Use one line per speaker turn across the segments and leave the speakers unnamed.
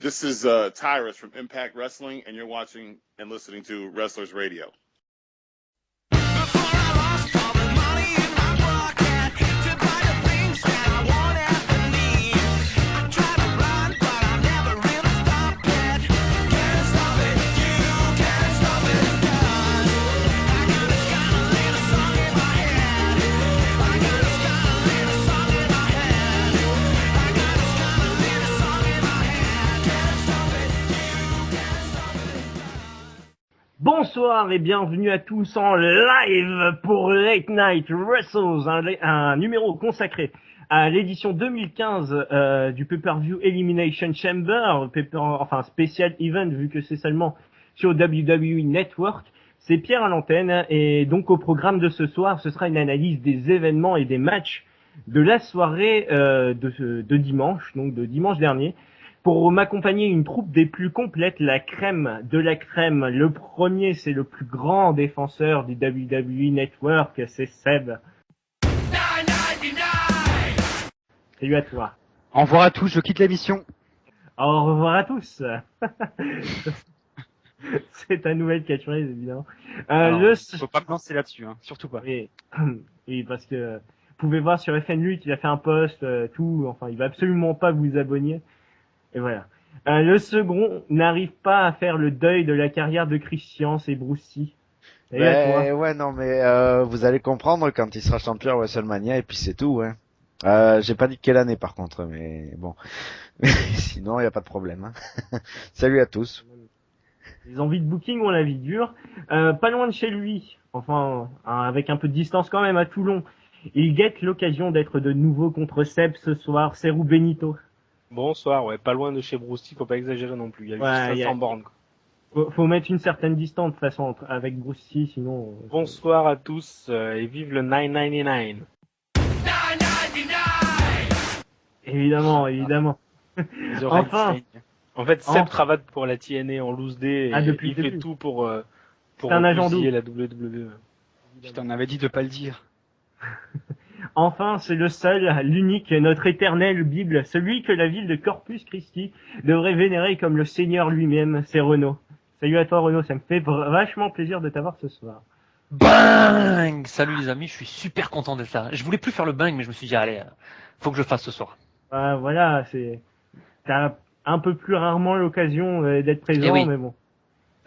This is Tyrus from Impact Wrestling, and you're watching and listening to Wrestlers Radio.
Bonsoir et bienvenue à tous en live pour Late Night Wrestles, un numéro consacré à l'édition 2015 du pay-per-view Elimination Chamber, enfin spécial event vu que c'est seulement sur WWE Network. C'est Pierre à l'antenne et donc au programme de ce soir, ce sera une analyse des événements et des matchs de la soirée de dimanche, donc de dimanche dernier. Pour m'accompagner, une troupe des plus complètes, la crème de la crème. Le premier, c'est le plus grand défenseur du WWE Network, c'est Seb. 999 Salut à toi.
Au revoir à tous, je quitte la mission.
Au revoir à tous. C'est ta nouvelle catchphrase, évidemment.
Faut pas me lancer là-dessus, hein, surtout pas.
Oui, parce que vous pouvez voir sur FNLU qu'il a fait un post, tout. Enfin, il va absolument pas vous abonner. Et voilà. Le second n'arrive pas à faire le deuil de la carrière de Christian, c'est Brucey.
Ouais, non, mais vous allez comprendre quand il sera champion à WrestleMania et puis c'est tout. Hein. J'ai pas dit quelle année par contre, mais bon. Sinon, il y a pas de problème. Hein. Salut à tous.
Les envies de booking ont la vie dure. Pas loin de chez lui, enfin, avec un peu de distance quand même à Toulon, il guette l'occasion d'être de nouveau contre Seb ce soir, c'est Rou Benito.
Bonsoir, ouais, pas loin de chez Brucey, faut pas exagérer non plus, il y a juste 500 bornes.
Faut mettre une certaine distance de toute façon avec Brucey, sinon...
Bonsoir à tous et vive le 999.
999 Évidemment.
Enfin. En fait, Seb travaille pour la TNA en loose day et il fait tout pour bousiller la WWE.
Je t'en avais dit de pas le dire.
Enfin, c'est le seul, l'unique, notre éternelle Bible, celui que la ville de Corpus Christi devrait vénérer comme le Seigneur lui-même, c'est Renaud. Salut à toi Renaud, ça me fait vachement plaisir de t'avoir ce soir.
Bang! Salut les amis, je suis super content d'être là. Je voulais plus faire le bang, mais je me suis dit, allez, faut que je fasse ce soir.
Voilà, t'as un peu plus rarement l'occasion d'être présent,
oui.
Mais bon.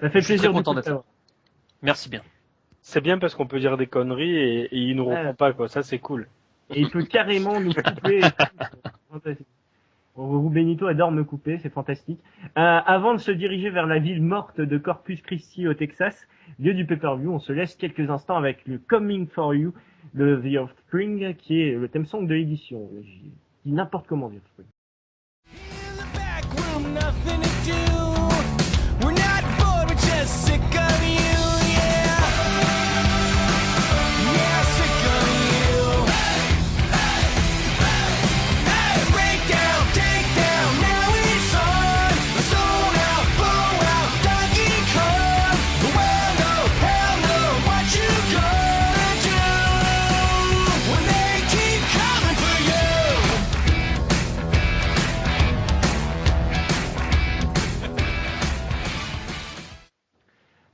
Ça fait plaisir de t'avoir.
Merci bien.
C'est bien parce qu'on peut dire des conneries et il nous reprend pas, quoi. Ça, c'est cool.
Et il peut carrément nous couper. Fantastique. Rou Benito adore me couper, c'est fantastique. Avant de se diriger vers la ville morte de Corpus Christi au Texas, lieu du pay-per-view, on se laisse quelques instants avec le Coming for You de The Offspring, qui est le thème song de l'édition. Je dis n'importe comment The Offspring.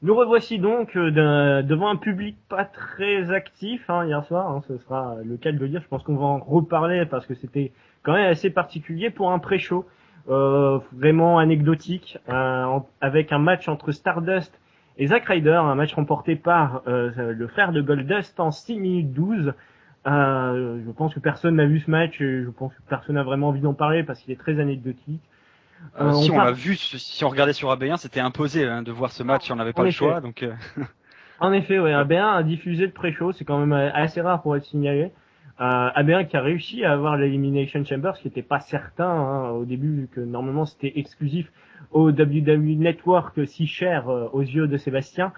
Nous revoici donc devant un public pas très actif hier soir, ce sera le cas de le dire, je pense qu'on va en reparler parce que c'était quand même assez particulier pour un pré-show, vraiment anecdotique, avec un match entre Stardust et Zack Ryder, un match remporté par le frère de Goldust en 6 minutes 12. Je pense que personne n'a vu ce match et je pense que personne n'a vraiment envie d'en parler parce qu'il est très anecdotique.
Si on l'a vu, si on regardait sur AB1, c'était imposé de voir ce match, on n'avait pas le choix. Donc.
En effet, ouais, AB1 a diffusé le pré-show, c'est quand même assez rare pour être signalé. AB1 qui a réussi à avoir l'Elimination Chamber, ce qui n'était pas certain au début, vu que normalement c'était exclusif au WWE Network, si cher aux yeux de Sébastien.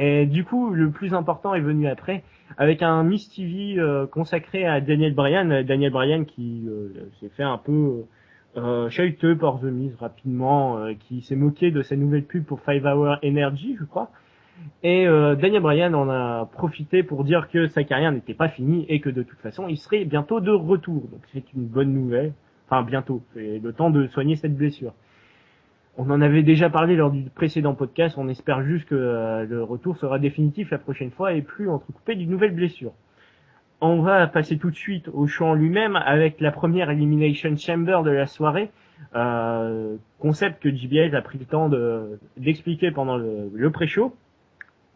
Et du coup, le plus important est venu après, avec un Miss TV consacré à Daniel Bryan. Daniel Bryan qui s'est fait un peu chahuté par The Miz rapidement, qui s'est moqué de sa nouvelle pub pour 5 Hour Energy, je crois. Et Daniel Bryan en a profité pour dire que sa carrière n'était pas finie et que de toute façon, il serait bientôt de retour. Donc c'est une bonne nouvelle. Enfin, bientôt. C'est le temps de soigner cette blessure. On en avait déjà parlé lors du précédent podcast. On espère juste que le retour sera définitif la prochaine fois et plus entrecoupé d'une nouvelle blessure. On va passer tout de suite au show en lui-même avec la première Elimination Chamber de la soirée. Concept que JBL a pris le temps d'expliquer pendant le pré-show.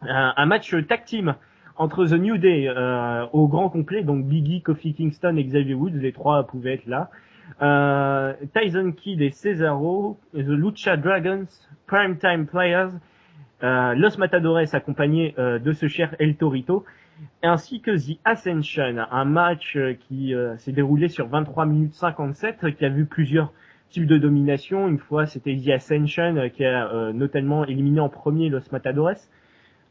Un match tag team entre The New Day au grand complet, donc Biggie, Kofi Kingston et Xavier Woods, les trois pouvaient être là. Tyson Kidd et Cesaro, The Lucha Dragons, Primetime Players, Los Matadores accompagnés de ce cher El Torito, ainsi que The Ascension, un match qui s'est déroulé sur 23 minutes 57, qui a vu plusieurs types de domination. Une fois, c'était The Ascension qui a notamment éliminé en premier Los Matadores.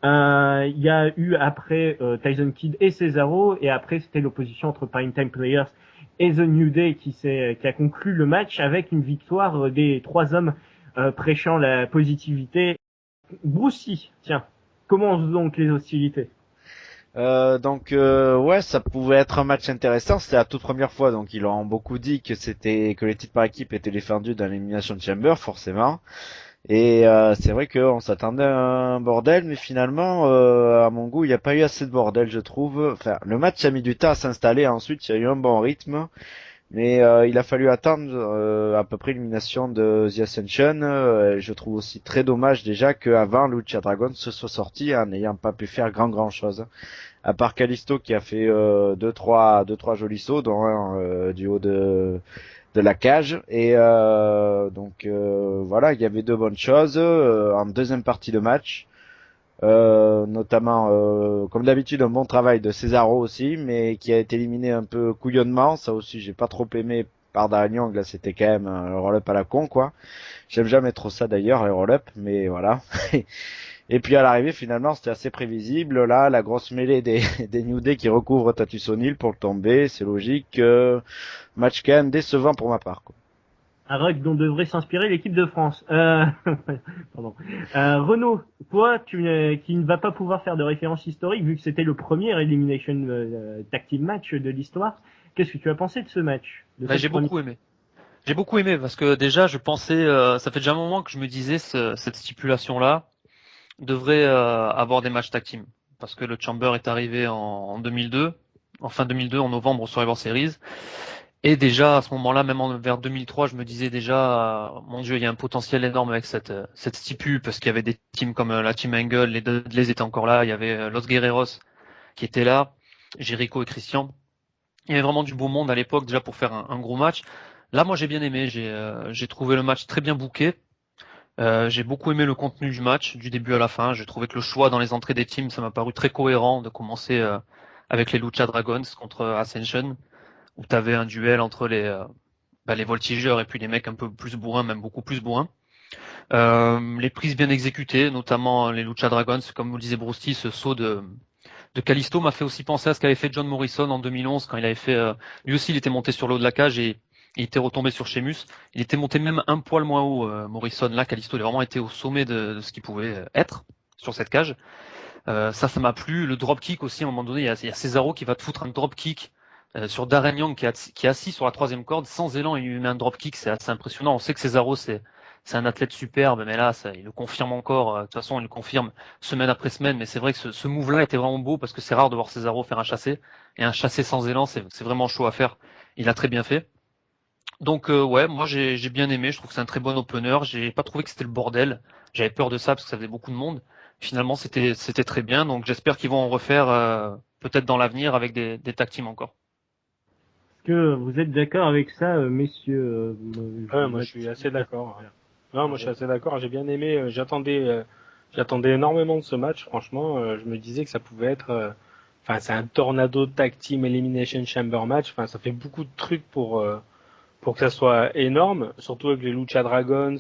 Il y a eu après Tyson Kidd et Cesaro, et après c'était l'opposition entre Primetime Players et The New Day qui a conclu le match avec une victoire des trois hommes prêchant la positivité. Brucey, tiens, commence donc les hostilités.
Ouais, ça pouvait être un match intéressant. C'était la toute première fois, donc ils ont beaucoup dit que les titres par équipe étaient défendus dans l'Elimination Chamber, forcément. Et c'est vrai qu'on s'attendait à un bordel, mais finalement, à mon goût, il n'y a pas eu assez de bordel, je trouve. Enfin, le match a mis du temps à s'installer. Ensuite, il y a eu un bon rythme, mais il a fallu attendre à peu près l'élimination de The Ascension. Je trouve aussi très dommage déjà qu'avant Lucha Dragon se soit sorti en n'ayant pas pu faire grand chose. À part Kalisto qui a fait deux trois jolis sauts, dont un du haut de la cage, et voilà, il y avait de bonnes choses en deuxième partie de match, notamment comme d'habitude un bon travail de Cesaro aussi, mais qui a été éliminé un peu couillonnement. Ça aussi j'ai pas trop aimé par Darren Young. Là c'était quand même un roll-up à la con, quoi. J'aime jamais trop ça d'ailleurs, les roll-up, mais voilà. Et puis à l'arrivée, finalement, c'était assez prévisible. Là, la grosse mêlée des New Day qui recouvre Titus O'Neil pour le tomber, c'est logique. Match quand même décevant pour ma part, quoi.
Un rug dont devrait s'inspirer l'équipe de France. Pardon. Renaud, toi, qui ne vas pas pouvoir faire de référence historique vu que c'était le premier Elimination Tag Team match de l'histoire, qu'est-ce que tu as pensé de ce match?
J'ai beaucoup aimé. J'ai beaucoup aimé parce que déjà, je pensais, ça fait déjà un moment que je me disais cette stipulation-là devrait avoir des matchs tag team, parce que le Chamber est arrivé en 2002, en fin 2002, en novembre au Survivor Series, et déjà à ce moment-là, même vers 2003, je me disais déjà, mon Dieu, il y a un potentiel énorme avec cette stipu, parce qu'il y avait des teams comme la Team Angle, les Dudleys étaient encore là, il y avait Los Guerreros qui étaient là, Jericho et Christian. Il y avait vraiment du beau monde à l'époque déjà pour faire un gros match. Là, moi, j'ai bien aimé, j'ai trouvé le match très bien booké. J'ai beaucoup aimé le contenu du match, du début à la fin. J'ai trouvé que le choix dans les entrées des teams, ça m'a paru très cohérent de commencer avec les Lucha Dragons contre Ascension, où tu avais un duel entre les voltigeurs et puis les mecs un peu plus bourrins, même beaucoup plus bourrins. Les prises bien exécutées, notamment les Lucha Dragons, comme vous le disait Brucey, ce saut de Kalisto m'a fait aussi penser à ce qu'avait fait John Morrison en 2011 quand il avait fait, lui aussi il était monté sur le haut de la cage et il était retombé sur Sheamus. Il était monté même un poil moins haut, Morrison. Là, Kalisto, il a vraiment été au sommet de ce qu'il pouvait être sur cette cage. Ça m'a plu. Le dropkick aussi, à un moment donné, il y a Cesaro qui va te foutre un dropkick sur Darren Young qui est assis sur la troisième corde, sans élan, il lui met un dropkick. C'est assez impressionnant. On sait que Cesaro, c'est un athlète superbe, mais là, il le confirme encore. De toute façon, il le confirme semaine après semaine. Mais c'est vrai que ce move-là était vraiment beau parce que c'est rare de voir Cesaro faire un chassé. Et un chassé sans élan, c'est vraiment chaud à faire. Il a très bien fait. Donc ouais, moi j'ai bien aimé, je trouve que c'est un très bon opener, j'ai pas trouvé que c'était le bordel, j'avais peur de ça parce que ça faisait beaucoup de monde. Finalement c'était très bien, donc j'espère qu'ils vont en refaire peut-être dans l'avenir avec des tag teams encore.
Est-ce que vous êtes d'accord avec ça, messieurs?
Moi je suis assez d'accord. Non, moi je suis assez d'accord, j'ai bien aimé, j'attendais énormément de ce match, franchement, je me disais que ça pouvait être c'est un tornado tag team elimination chamber match, ça fait beaucoup de trucs pour que ça soit énorme, surtout avec les Lucha Dragons,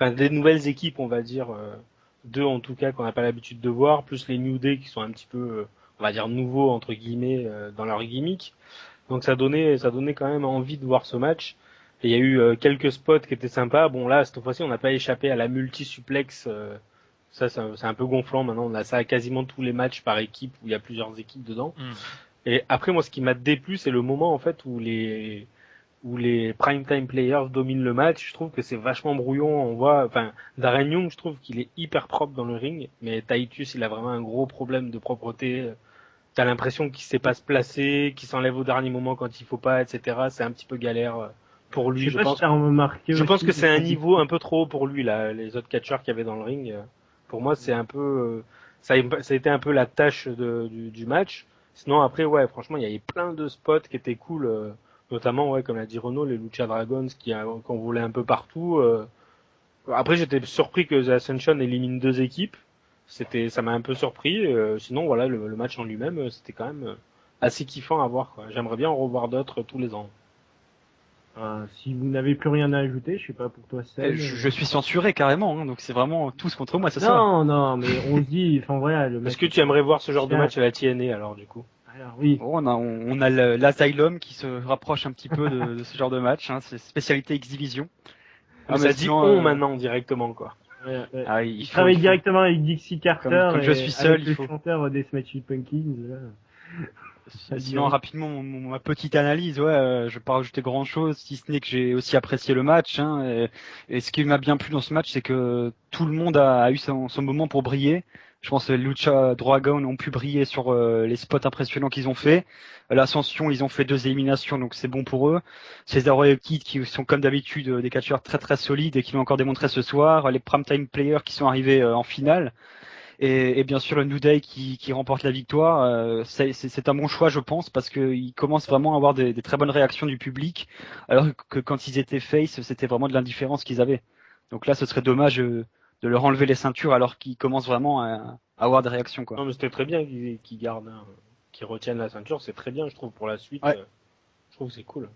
des nouvelles équipes, on va dire, deux en tout cas qu'on n'a pas l'habitude de voir, plus les New Day qui sont un petit peu, on va dire, nouveaux entre guillemets dans leur gimmick. Donc ça donnait quand même envie de voir ce match. Et il y a eu quelques spots qui étaient sympas. Bon là, cette fois-ci, on n'a pas échappé à la multi-suplex. Ça, c'est un peu gonflant maintenant. On a ça à quasiment tous les matchs par équipe où il y a plusieurs équipes dedans. Et après, moi, ce qui m'a déplu, c'est le moment en fait où où les primetime players dominent le match. Je trouve que c'est vachement brouillon. On voit, enfin, Darren Young, je trouve qu'il est hyper propre dans le ring, mais Titus, il a vraiment un gros problème de propreté. T'as l'impression qu'il sait pas se placer, qu'il s'enlève au dernier moment quand il faut pas, etc. C'est un petit peu galère pour lui.
Je pense
Que c'est un niveau un peu trop haut pour lui, là. Les autres catcheurs qu'il y avait dans le ring, pour moi, c'est un peu, ça a été un peu la tâche du match. Sinon, après, ouais, franchement, il y avait plein de spots qui étaient cool, notamment, ouais, comme l'a dit Renaud, les Lucha Dragons qu'on volait un peu partout. Après, j'étais surpris que The Ascension élimine 2 équipes. Ça m'a un peu surpris. Sinon, voilà, le match en lui-même, c'était quand même assez kiffant à voir, quoi. J'aimerais bien en revoir d'autres tous les ans.
Si vous n'avez plus rien à ajouter, je sais pas pour toi, Seb.
Je suis censuré carrément, hein, donc c'est vraiment tous contre moi, c'est ça.
Non, mais on se dit, enfin voilà, le match.
Est-ce que tu aimerais voir ce genre de match à la TNA alors du coup?
Alors oui.
Oh, on a l'Asylum qui se rapproche un petit peu de ce genre de match, hein, c'est spécialité X-Division.
Ah, mais ça dit on maintenant directement quoi.
Ouais.
Ah,
il travaille directement avec Dixie Carter.
Comme je suis seul,
avec le chanteur des Smashing Pumpkins. Là.
Sinon, rapidement, ma petite analyse, ouais, je vais pas rajouter grand chose, si ce n'est que j'ai aussi apprécié le match, hein, et ce qui m'a bien plu dans ce match, c'est que tout le monde a eu son moment pour briller. Je pense que les Lucha Dragons ont pu briller sur les spots impressionnants qu'ils ont fait. L'Ascension, ils ont fait 2 éliminations, donc c'est bon pour eux. Cesaro et Kid qui sont comme d'habitude des catcheurs très très solides et qui l'ont encore démontré ce soir. Les primetime players qui sont arrivés en finale. Et bien sûr le New Day qui remporte la victoire, c'est un bon choix je pense parce qu'ils commencent vraiment à avoir des très bonnes réactions du public alors que quand ils étaient face c'était vraiment de l'indifférence qu'ils avaient. Donc là ce serait dommage de leur enlever les ceintures alors qu'ils commencent vraiment à avoir des réactions quoi.
Non mais c'était très bien qu'ils gardent, qu'ils retiennent la ceinture, c'est très bien je trouve pour la suite.
Ouais.
Je trouve que c'est cool.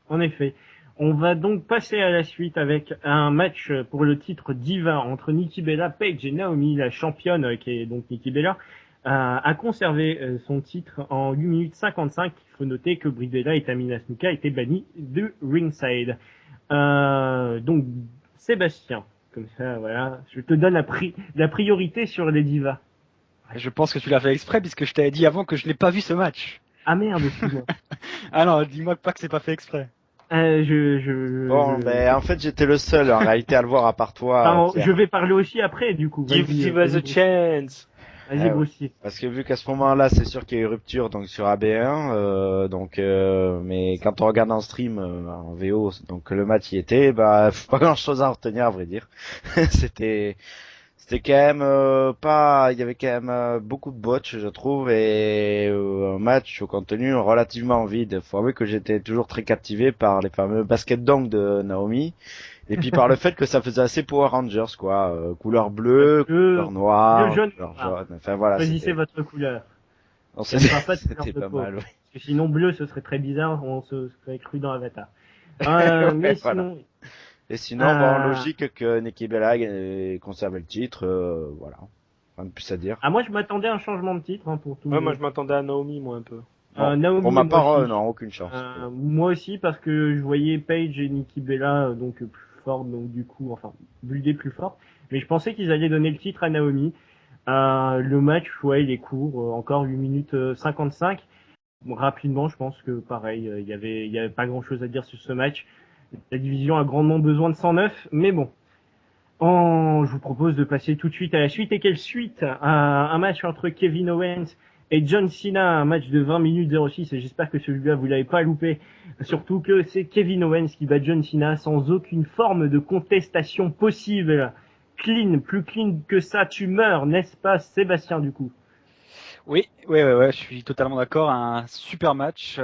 En effet. On va donc passer à la suite avec un match pour le titre Diva entre Nikki Bella, Paige et Naomi. La championne, qui est donc Nikki Bella, a conservé son titre en 8 minutes 55. Il faut noter que Brie Bella et Tamina Snuka étaient bannis de ringside. Donc, Sébastien, comme ça, voilà, je te donne la priorité sur les divas.
Je pense que tu l'as fait exprès puisque je t'avais dit avant que je n'ai pas vu ce match.
Ah merde, excuse-moi.
Ah non, dis-moi pas que c'est pas fait exprès.
Ben, en fait, j'étais le seul, en réalité, à le voir, à part toi.
Je vais parler aussi après, du coup.
Give us a chance.
Vas-y, Bruce.
Parce que vu qu'à ce moment-là, c'est sûr qu'il y a eu rupture, donc, sur AB1, mais quand on regarde en stream, en VO, donc, le match y était, bah, pas grand-chose à retenir, à vrai dire. C'était quand même il y avait quand même beaucoup de botch, je trouve, et un match au contenu relativement vide. Faut avouer que j'étais toujours très captivé par les fameux basket dunk de Naomi, et puis par le fait que ça faisait assez Power Rangers, quoi, couleur bleue, couleur noire,
jaune,
couleur jaune. Enfin voilà.
Choisissez votre couleur.
C'était pas mal. Oui.
Parce que sinon bleu, ce serait très bizarre, on se serait cru dans Avatar. Mais
voilà.
sinon.
Et sinon, logique que Nikki Bella conserve le titre, voilà. Rien de plus à dire.
Ah, moi, je m'attendais à un changement de titre, pour tout.
Ouais, moi, je m'attendais à Naomi, moi, un peu.
Naomi,
pour ma part, non, aucune chance.
Moi aussi, parce que je voyais Paige et Nikki Bella, donc, plus fortes, donc, du coup, enfin, buildées plus fortes. Mais je pensais qu'ils allaient donner le titre à Naomi. Le match, ouais, il est court, encore 8 minutes 55. Bon, rapidement, je pense que, pareil, il y avait pas grand chose à dire sur ce match. La division a grandement besoin de 109, mais bon. Je vous propose de passer tout de suite à la suite. Et quelle suite? Un match entre Kevin Owens et John Cena, un match de 20 minutes 06, et j'espère que celui-là vous l'avez pas loupé. Surtout que c'est Kevin Owens qui bat John Cena sans aucune forme de contestation possible. Clean, plus clean que ça, tu meurs, n'est-ce pas, Sébastien, du coup?
Oui, je suis totalement d'accord. Un super match,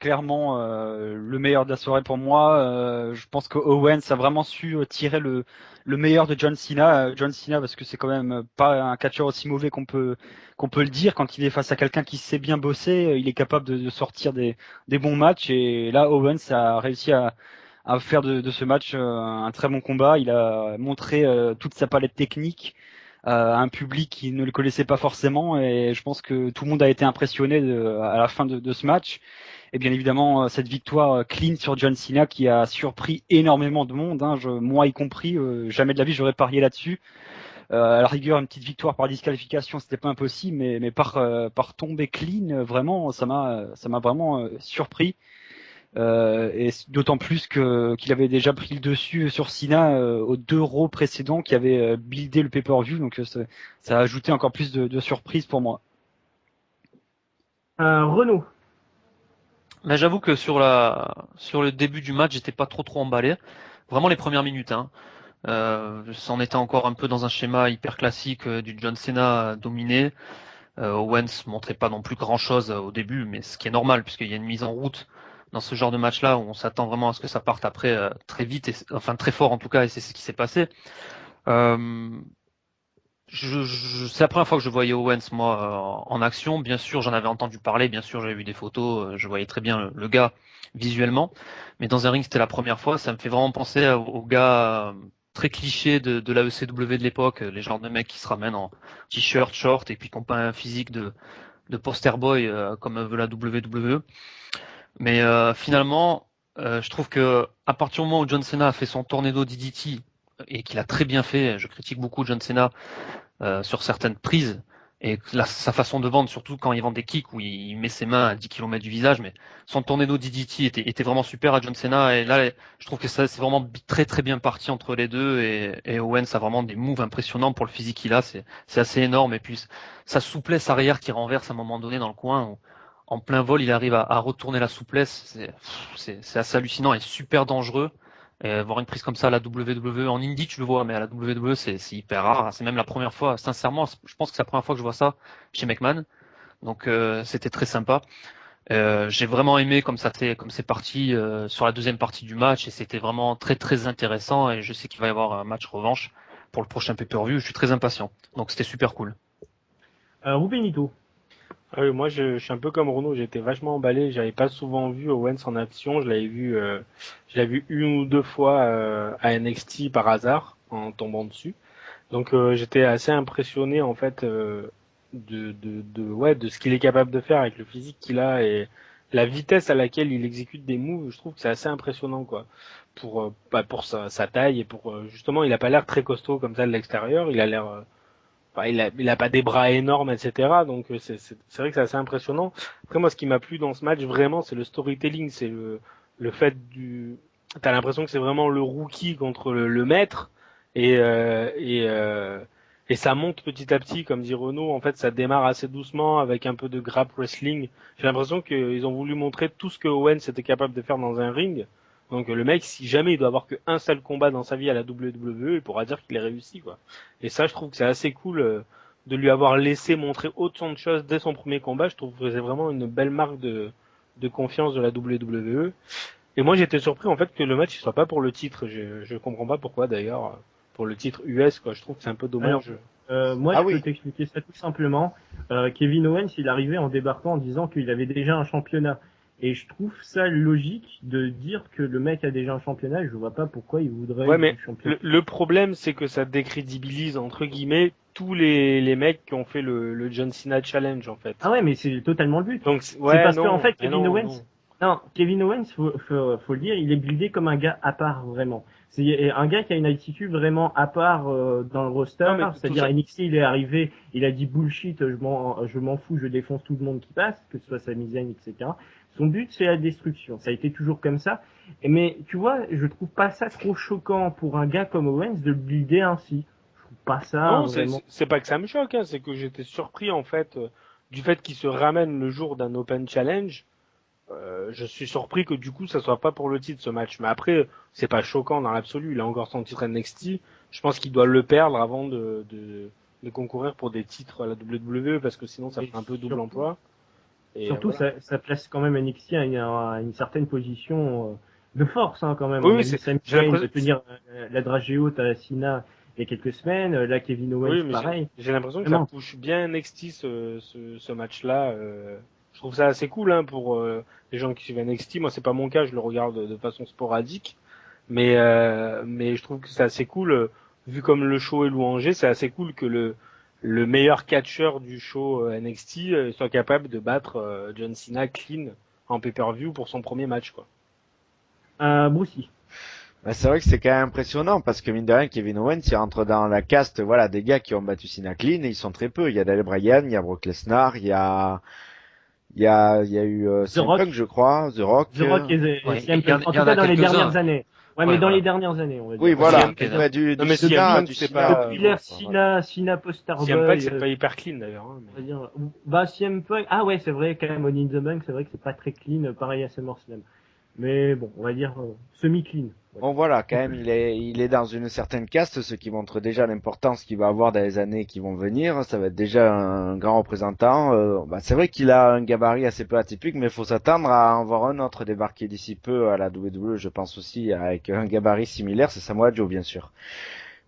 clairement le meilleur de la soirée pour moi. Je pense que Owens a vraiment su tirer le meilleur de John Cena. John Cena, parce que c'est quand même pas un catcheur aussi mauvais qu'on peut le dire. Quand il est face à quelqu'un qui sait bien bosser, il est capable de sortir des bons matchs. Et là, Owens a réussi à faire de ce match un très bon combat. Il a montré toute sa palette technique à un public qui ne le connaissait pas forcément, et je pense que tout le monde a été impressionné à la fin de ce match. Et bien évidemment cette victoire clean sur John Cena qui a surpris énormément de monde, hein, moi y compris, jamais de la vie j'aurais parié là-dessus. À la rigueur une petite victoire par disqualification c'était pas impossible, mais par tomber clean vraiment ça m'a vraiment surpris. et d'autant plus qu'il avait déjà pris le dessus sur Cena aux 2 Raw précédents qui avaient buildé le pay-per-view, donc ça a ajouté encore plus de surprises pour moi.
Renaud.
Mais j'avoue que sur le début du match, j'étais pas trop emballé. Vraiment les premières minutes, hein. On était encore un peu dans un schéma hyper classique du John Cena dominé. Owens montrait pas non plus grand chose au début, mais ce qui est normal puisqu'il y a une mise en route dans ce genre de match-là où on s'attend vraiment à ce que ça parte après très vite, enfin très fort en tout cas, et c'est ce qui s'est passé. C'est la première fois que je voyais Owens moi en action. Bien sûr, j'en avais entendu parler, bien sûr, j'avais vu des photos, je voyais très bien le gars visuellement, mais dans un ring c'était la première fois. Ça me fait vraiment penser au gars très cliché de la ECW de l'époque, les genres de mecs qui se ramènent en t-shirt, short et puis qui n'ont pas un physique de poster boy comme veut la WWE. Mais finalement, je trouve que à partir du moment où John Cena a fait son tornado DDT et qu'il a très bien fait, je critique beaucoup John Cena sur certaines prises et sa façon de vendre, surtout quand il vend des kicks où il met ses mains à 10 km du visage, mais son tornado DDT était vraiment super à John Cena, et là je trouve que ça c'est vraiment très très bien parti entre les deux, et Owens a vraiment des moves impressionnants pour le physique qu'il a, c'est assez énorme, et puis sa souplesse arrière qui renverse à un moment donné dans le coin où, en plein vol il arrive à retourner la souplesse, c'est assez hallucinant et super dangereux. Et voir une prise comme ça à la WWE, en indie tu le vois, mais à la WWE c'est hyper rare. C'est même la première fois, sincèrement, je pense que c'est la première fois que je vois ça chez McMahon. Donc c'était très sympa. J'ai vraiment aimé comme c'est parti sur la deuxième partie du match, et c'était vraiment très très intéressant, et je sais qu'il va y avoir un match revanche pour le prochain pay-per-view. Je suis très impatient. Donc c'était super cool.
Rubenito.
Ah oui, moi je suis un peu comme Renaud, j'étais vachement emballé, j'avais pas souvent vu Owens en action, je l'avais vu 1 ou 2 fois à NXT par hasard en tombant dessus. Donc j'étais assez impressionné en fait de ce qu'il est capable de faire avec le physique qu'il a et la vitesse à laquelle il exécute des moves. Je trouve que c'est assez impressionnant quoi. Pour sa taille et pour justement il a pas l'air très costaud comme ça de l'extérieur, il a l'air enfin, il a pas des bras énormes, etc. Donc c'est vrai que c'est assez impressionnant. Après moi, ce qui m'a plu dans ce match vraiment, c'est le storytelling, c'est le fait t'as l'impression que c'est vraiment le rookie contre le maître, et et ça monte petit à petit, comme dit Renaud. En fait, ça démarre assez doucement avec un peu de grab wrestling. J'ai l'impression qu'ils ont voulu montrer tout ce que Owens était capable de faire dans un ring. Donc le mec, si jamais il doit avoir qu'un seul combat dans sa vie à la WWE, il pourra dire qu'il est réussi, quoi. Et ça, je trouve que c'est assez cool de lui avoir laissé montrer autant de choses dès son premier combat. Je trouve que c'est vraiment une belle marque de confiance de la WWE. Et moi, j'étais surpris en fait que le match ne soit pas pour le titre. Je comprends pas pourquoi d'ailleurs. Pour le titre US, quoi. Je trouve que c'est un peu dommage.
Moi, je peux t'expliquer ça tout simplement. Kevin Owens, il arrivait en débarquant en disant qu'il avait déjà un championnat. Et je trouve ça logique de dire que le mec a déjà un championnat, et je vois pas pourquoi il voudrait
du
championnat.
Le problème, c'est que ça décrédibilise, entre guillemets, tous les mecs qui ont fait le John Cena Challenge, en fait.
Ah ouais, mais c'est totalement le but.
Donc,
c'est parce qu'en fait, Kevin Owens,
non.
Kevin Owens, faut le dire, il est buildé comme un gars à part, vraiment. C'est un gars qui a une attitude vraiment à part dans le roster, c'est-à-dire NXT, il est arrivé, il a dit bullshit, je m'en fous, je défonce tout le monde qui passe, que ce soit Sami Zayn, etc. Son but, c'est la destruction. Ça a été toujours comme ça. Mais tu vois, je trouve pas ça trop choquant pour un gars comme Owens de le builder ainsi. Je trouve pas ça.
Non,
vraiment...
c'est pas que ça me choque, hein, c'est que j'étais surpris en fait du fait qu'il se ramène le jour d'un Open Challenge. Je suis surpris que du coup ça soit pas pour le titre ce match. Mais après, c'est pas choquant dans l'absolu. Il a encore son titre NXT. Je pense qu'il doit le perdre avant de concourir pour des titres à la WWE, parce que sinon ça ferait un peu double emploi.
Et surtout, voilà. ça place quand même NXT à une certaine position de force, hein, quand même.
Oui, c'est
Sami Zayn de tenir la dragée haute à Cena il y a quelques semaines. Là, Kevin Owens, pareil.
J'ai l'impression que ça touche bien NXT ce match-là. Je trouve ça assez cool, hein, pour les gens qui suivent NXT. Moi, c'est pas mon cas, je le regarde de façon sporadique, mais je trouve que c'est assez cool, vu comme le show est louangé, c'est assez cool que le meilleur catcheur du show NXT soit capable de battre John Cena clean en pay-per-view pour son premier match, quoi.
Brucey.
Bah, c'est vrai que c'est quand même impressionnant parce que mine de rien, Kevin Owens, il rentre dans la caste, voilà, des gars qui ont battu Cena clean, et ils sont très peu. Il y a Daniel Bryan, il y a Brock Lesnar, il y a Il y a eu CM
Rock.
Punk, je crois, The Rock.
The Rock et
Ouais,
CM
il y en-
Punk. En
il y en
tout
a
cas, dans les
quelques-uns.
dernières années. Ouais, mais
Ouais,
dans
voilà.
les dernières années, on va dire.
Oui, voilà.
CM Punk.
Ouais, du
Non, mais
Cena,
CM Punk,
du
c'est
Cena,
pas-
Populaire,
voilà.
Sina Poster
CM Punk,
Boy.
c'est pas hyper clean d'ailleurs. Hein,
On va
mais...
dire, bah, CM Punk, ah ouais, c'est vrai, quand même, Money in the Bank, c'est vrai que c'est pas très clean, pareil à SummerSlam. Mais bon, on va dire, semi-clean.
Bon voilà, quand même, il est dans une certaine caste, ce qui montre déjà l'importance qu'il va avoir dans les années qui vont venir. Ça va être déjà un grand représentant. C'est vrai qu'il a un gabarit assez peu atypique, mais il faut s'attendre à en voir un autre débarquer d'ici peu à la WWE, je pense aussi, avec un gabarit similaire, c'est Samoa Joe, bien sûr.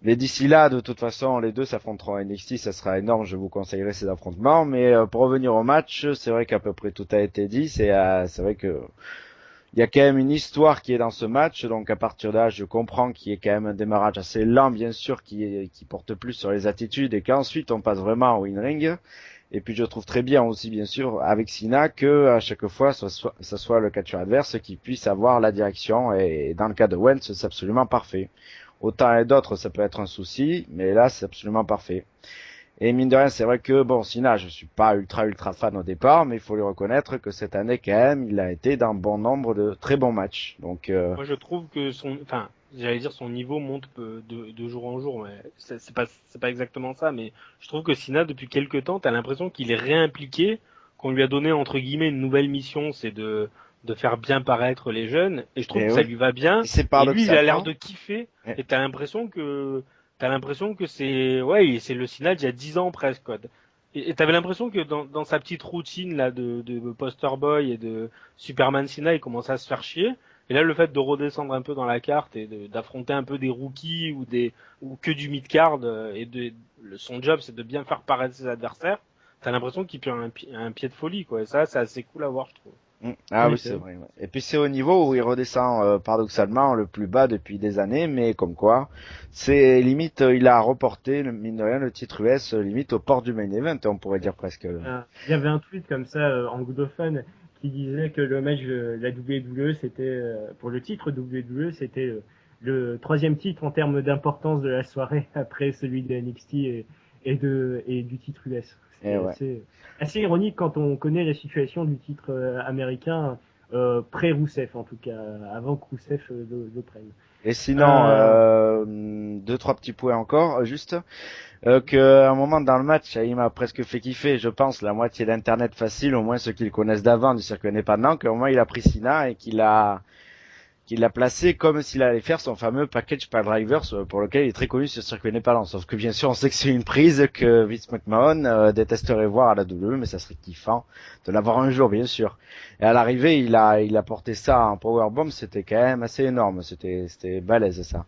Mais d'ici là, de toute façon, les deux s'affronteront à NXT, ça sera énorme, je vous conseillerais ces affrontements. Mais pour revenir au match, c'est vrai qu'à peu près tout a été dit. C'est vrai que il y a quand même une histoire qui est dans ce match, donc à partir de là, je comprends qu'il y ait quand même un démarrage assez lent, bien sûr, qui porte plus sur les attitudes, et qu'ensuite on passe vraiment au in-ring. Et puis je trouve très bien aussi, bien sûr, avec Cena, que à chaque fois, ça soit le catcheur adverse qui puisse avoir la direction, et dans le cas de Wentz, c'est absolument parfait. Autant et d'autres, ça peut être un souci, mais là, c'est absolument parfait. Et mine de rien, c'est vrai que, bon, Cena, je suis pas ultra fan au départ, mais il faut lui reconnaître que cette année, quand même, il a été dans bon nombre de très bons matchs. Donc,
Moi, je trouve que j'allais dire son niveau monte de jour en jour, mais c'est pas exactement ça. Mais je trouve que Sina, depuis quelques temps, t'as l'impression qu'il est réimpliqué, qu'on lui a donné entre guillemets une nouvelle mission, c'est de faire bien paraître les jeunes, et je trouve que ça lui va bien.
c'est
Et lui, il a l'air
paradoxalement.
de kiffer,
Ouais.
et t'as l'impression que c'est le Sina d'il y a 10 ans presque, quoi. Et t'avais l'impression que dans sa petite routine là de Poster Boy et de Superman Sina, il commençait à se faire chier. Et là, le fait de redescendre un peu dans la carte et d'affronter un peu des rookies ou que du mid-card, son job, c'est de bien faire paraître ses adversaires. T'as l'impression qu'il prend un pied de folie, quoi. Et ça, c'est assez cool à voir, je trouve.
Ah
En
oui,
effet.
c'est vrai. Ouais. Et puis c'est au niveau où il redescend paradoxalement le plus bas depuis des années, mais comme quoi, c'est limite, il a reporté, mine de rien, le titre US limite au port du main event, on pourrait dire presque.
Il y avait un tweet comme ça, anglophone, qui disait que le match de la WWE, c'était, pour le titre WWE, c'était le troisième titre en termes d'importance de la soirée après celui de NXT et du titre US.
Et
C'était
ouais.
assez ironique quand on connaît la situation du titre américain, pré-Rousseff en tout cas, avant que Rousseff le prenne.
Et sinon, deux, trois petits points encore, juste. Qu'à un moment dans le match, il m'a presque fait kiffer, je pense, la moitié d'internet facile, au moins ceux qui le connaissent d'avant du circuit indépendant, qu'au moins il a pris Sina et qu'il l'a placé comme s'il allait faire son fameux package par drivers pour lequel il est très connu sur le circuit indépendant. Sauf que bien sûr, on sait que c'est une prise que Vince McMahon détesterait voir à la WWE, mais ça serait kiffant de l'avoir un jour, bien sûr. Et à l'arrivée, il a porté ça en powerbomb, c'était quand même assez énorme, c'était balèze ça.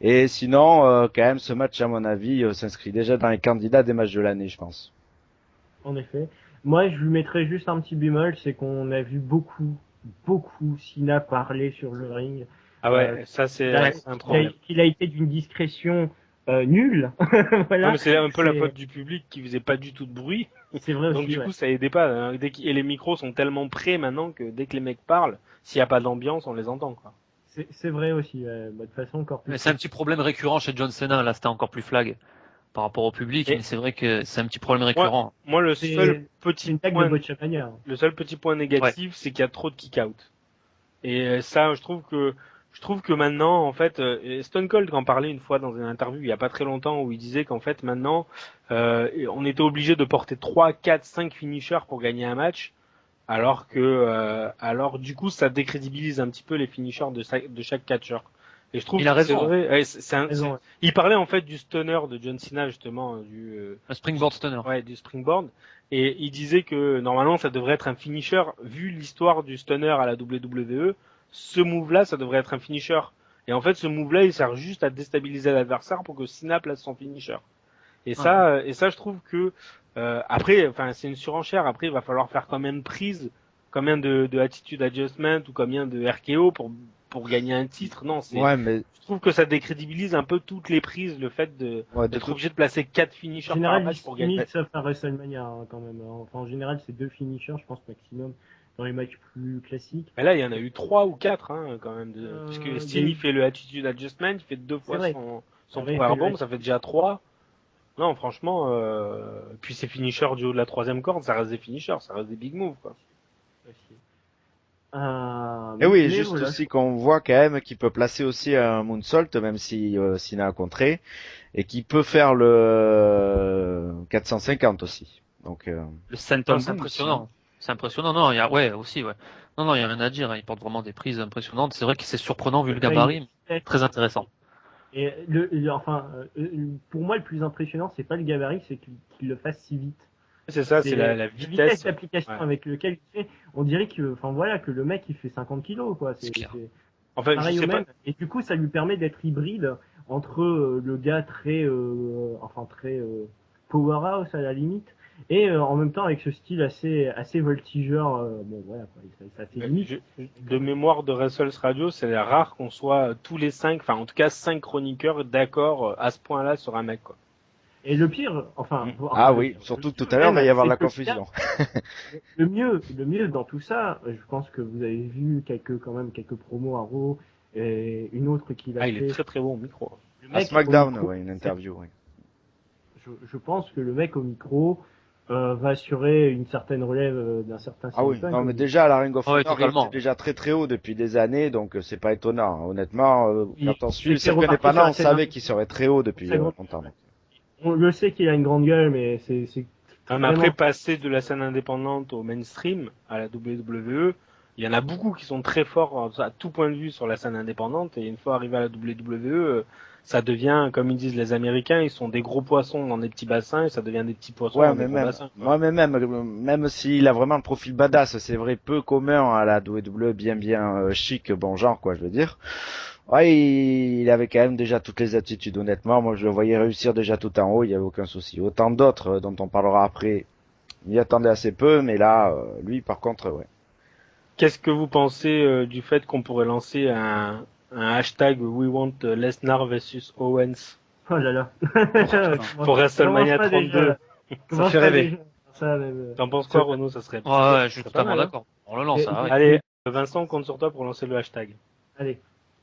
Et sinon, quand même, ce match, à mon avis, s'inscrit déjà dans les candidats des matchs de l'année, je pense.
En effet. Moi, je lui mettrais juste un petit bémol, c'est qu'on a vu beaucoup Sina parler sur le ring.
Ah ouais, ça c'est un problème.
Il a été d'une discrétion nulle. Voilà.
Non, mais c'est un peu la faute du public qui faisait pas du tout de bruit.
C'est vrai
Donc
aussi.
du coup, ça aidait pas. Hein. Et les micros sont tellement près maintenant que dès que les mecs parlent, s'il y a pas d'ambiance, on les entend, quoi.
C'est vrai aussi. De toute façon, encore plus.
Mais c'est un petit problème récurrent chez John Cena. Là, c'était encore plus flag par rapport au public.
Et
mais c'est vrai que c'est un petit problème récurrent.
Moi, le
C'est
seul petit
une tag
point,
de Botchamania. Hein.
le seul petit point négatif, c'est qu'il y a trop de kick-out. Et ça, je trouve que maintenant, en fait, Stone Cold en parlait une fois dans une interview il y a pas très longtemps où il disait qu'en fait maintenant, on était obligé de porter 3, 4, 5 finishers pour gagner un match, alors du coup, ça décrédibilise un petit peu les finishers de chaque catcheur. Et je trouve
Il a
que
raison.
c'est vrai.
Raison, ouais.
Il parlait en fait du stunner de John Cena justement,
Un springboard stunner.
ouais, du springboard. Et il disait que normalement ça devrait être un finisher, vu l'histoire du stunner à la WWE, ce move-là, ça devrait être un finisher. Et en fait, ce move-là, il sert juste à déstabiliser l'adversaire pour que Cena place son finisher. Et ça, je trouve que après, enfin, c'est une surenchère. Après, il va falloir faire combien de prises, combien de attitude adjustment ou combien de RKO pour gagner un titre. Non,
Ouais, mais
je trouve que ça décrédibilise un peu toutes les prises, le fait d'être obligé de placer 4
En
finishers par
général,
match pour gagner.
sauf à WrestleMania hein, quand même. Enfin, en général, c'est 2 finishers, je pense maximum, dans les matchs plus classiques.
Mais là, il y en a eu 3 ou 4 hein, quand même. Puisque Sting
il y a eu-
fait le attitude adjustment, il fait 2 fois
vrai.
son
C'est vrai, il fait
powerbomb,
le-
ça fait déjà 3. Non, franchement, puis ces finishers du haut de la troisième corde, ça reste des finishers, ça reste des big moves, quoi.
Et oui,
mais
juste
voilà.
aussi qu'on voit quand même qu'il peut placer aussi un moonsault, même si s'il a un contré, et qu'il peut faire le 450 aussi. Donc
Le senton
C'est
boom
impressionnant. C'est impressionnant. Non, il y a, ouais, aussi, ouais. Non, il y a rien à dire. Il porte vraiment des prises impressionnantes. C'est vrai que c'est surprenant vu le gabarit, mais très intéressant.
Et pour moi, le plus impressionnant, c'est pas le gabarit, c'est qu'il le fasse si vite.
C'est ça, c'est la vitesse.
d'application
Ouais.
avec lequel il fait. On dirait que, enfin voilà, que le mec il fait 50 kilos, quoi.
C'est clair.
En fait,
Pareil
je
au
sais
même.
pas.
Et du coup, ça lui permet d'être hybride entre le gars très, très powerhouse à la limite, et en même temps avec ce style assez voltigeur. Bon, voilà, quoi, c'est assez limite.
De mémoire de Wrestles Radio, c'est rare qu'on soit tous les 5, enfin en tout cas 5 chroniqueurs d'accord à ce point-là sur un mec, quoi.
Et le pire,
ah oui, surtout que tout à l'heure il va y avoir de la confusion.
Le mieux dans tout ça, je pense que vous avez vu quelques promos à Raw et une autre qu'il a fait.
Il est très très bon au micro.
Le
À
mec
SmackDown,
au micro,
ouais, une interview. Ouais.
je pense que le mec au micro va assurer une certaine relève d'un certain.
Ah oui,
Punk,
non mais déjà la Ring of
Ouais,
Honor il
totalement.
était déjà très très haut depuis des années, donc c'est pas étonnant. Honnêtement,
Il
quand on suit le
s'est
circuit
reparti sur
indépendant,
la
on
scène
savait qu'il serait très haut depuis
Très grande.
longtemps.
On le sait qu'il a une grande gueule, mais c'est
Mais après, passer de la scène indépendante au mainstream, à la WWE, il y en a beaucoup qui sont très forts à tout point de vue sur la scène indépendante, et une fois arrivé à la WWE, ça devient, comme ils disent les Américains, ils sont des gros poissons dans des petits bassins, et ça devient des petits poissons
Ouais,
dans
mais
des gros
même,
bassins. Quoi.
même s'il a vraiment un profil badass, c'est vrai, peu commun à la WWE, bien chic, bon genre, quoi, je veux dire. Ouais, il avait quand même déjà toutes les attitudes, honnêtement. Moi, je le voyais réussir déjà tout en haut, il y avait aucun souci. Autant d'autres, dont on parlera après, il y attendait assez peu, mais là, lui, par contre, ouais.
Qu'est-ce que vous pensez du fait qu'on pourrait lancer un hashtag We Want Lesnar versus Owens
Oh là là.
pour WrestleMania 32?
Ça fait rêver.
T'en penses quoi, Renaud? Ça serait
Ouais, je suis
pas
totalement
mal, hein.
d'accord. On le lance, ça. Ouais.
Allez, Vincent, on compte sur toi pour lancer le hashtag.
Allez,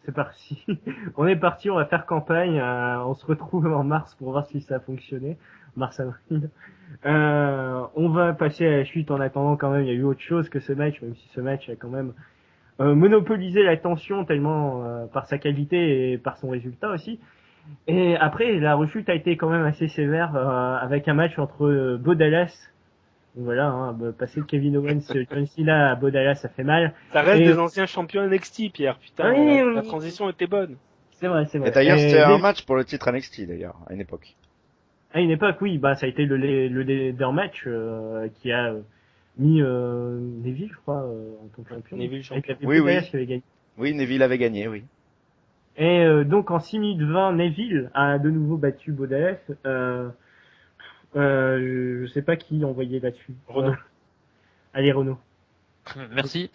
c'est parti. On est parti, on va faire campagne. On se retrouve en mars pour voir si ça a fonctionné. Mars-avril. On va passer à la suite en attendant quand même. Il y a eu autre chose que ce match, même si ce match a quand même monopolisé l'attention tellement par sa qualité et par son résultat aussi. Et après, la rechute a été quand même assez sévère avec un match entre Bo Dallas. Donc voilà, passer de Kevin Owens, John Cena à Bo Dallas, ça fait mal.
Ça reste
Et-
des anciens champions NXT, Pierre. Putain,
Oui,
la
oui.
transition était bonne.
C'est vrai, c'est vrai.
Et d'ailleurs,
Et
c'était un
les-
match pour le titre NXT, d'ailleurs, à une époque.
À une époque, oui, ça a été le leader match qui a mis Neville, je crois, en tant que champion.
Neville champion.
Avec la
Oui,
Bo Dallas
oui.
qui avait gagné.
Oui, Neville avait gagné, oui.
Et donc en 6 minutes 20, Neville a de nouveau battu Bo Dallas. Je sais pas qui envoyait là-dessus.
Renaud.
Allez, Renaud.
Merci.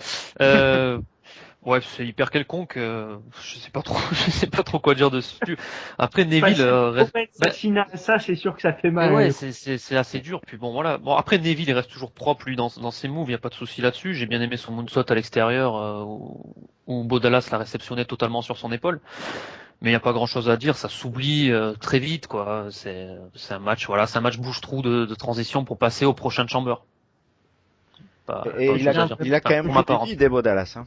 Ouais, c'est hyper quelconque. Je sais pas trop, je sais pas trop quoi dire dessus. Après Neville,
Cena, ça c'est sûr que ça fait
mais
mal.
ouais, c'est assez dur. Puis bon, voilà. Bon, après Neville, il reste toujours propre lui dans ses moves. Il y a pas de souci là-dessus. J'ai bien aimé son moonsault à l'extérieur où Bo Dallas l'a réceptionné totalement sur son épaule. Mais il y a pas grand-chose à dire. Ça s'oublie très vite, quoi. C'est un match, voilà, c'est un match bouche-trou de transition pour passer au prochain Chamber.
Et il a quand même pris des vies, des Bo Dallas, hein.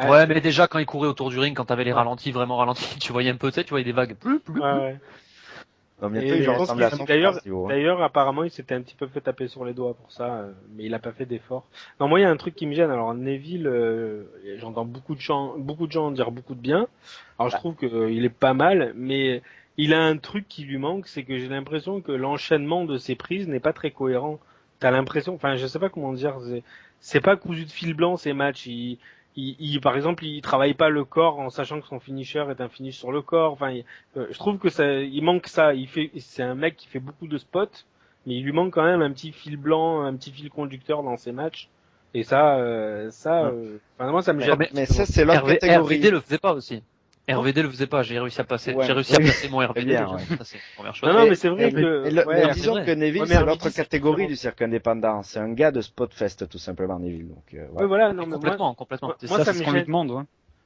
Ouais, mais déjà quand il courait autour du ring, quand t'avais les ralentis vraiment ralentis, tu voyais un peu, tu sais, tu voyais des vagues.
Ouais.
Non, bientôt,
Et
il
je
va
pense
ressembler à
qu'il-
son
d'ailleurs,
frère, Steve-O, hein.
d'ailleurs, apparemment, il s'était un petit peu fait taper sur les doigts pour ça, mais il a pas fait d'effort. Non, moi, il y a un truc qui me gêne. Alors, Neville, j'entends beaucoup de gens dire beaucoup de bien. Alors, je trouve qu'il est pas mal, mais il a un truc qui lui manque, c'est que j'ai l'impression que l'enchaînement de ses prises n'est pas très cohérent. T'as l'impression, enfin, je sais pas comment dire, c'est pas cousu de fil blanc ces matchs. Par exemple, il travaille pas le corps en sachant que son finisher est un finish sur le corps. Enfin, je trouve que il manque ça. C'est un mec qui fait beaucoup de spots, mais il lui manque quand même un petit fil blanc, un petit fil conducteur dans ses matchs. Et enfin, moi, ça me gêne.
Mais ça, c'est l'autre catégorie.
RVD le faisait pas aussi. RVD le faisait pas, j'ai réussi à passer.
Ouais.
J'ai réussi à placer mon RVD.
bien,
déjà.
ouais.
Ça, c'est la première chose.
Non, mais c'est vrai
Et
que,
mais
c'est
disons
vrai.
que Neville,
Ouais, mais
c'est
RVD,
l'autre
c'est
catégorie
différent.
du cirque indépendant. C'est un gars de Spotfest, tout simplement, Neville. Donc,
ouais, voilà, non, mais
Complètement, complètement.
moi,
Ça,
ça
c'est
me
ce qu'on lui
gêne.
demande. Ouais.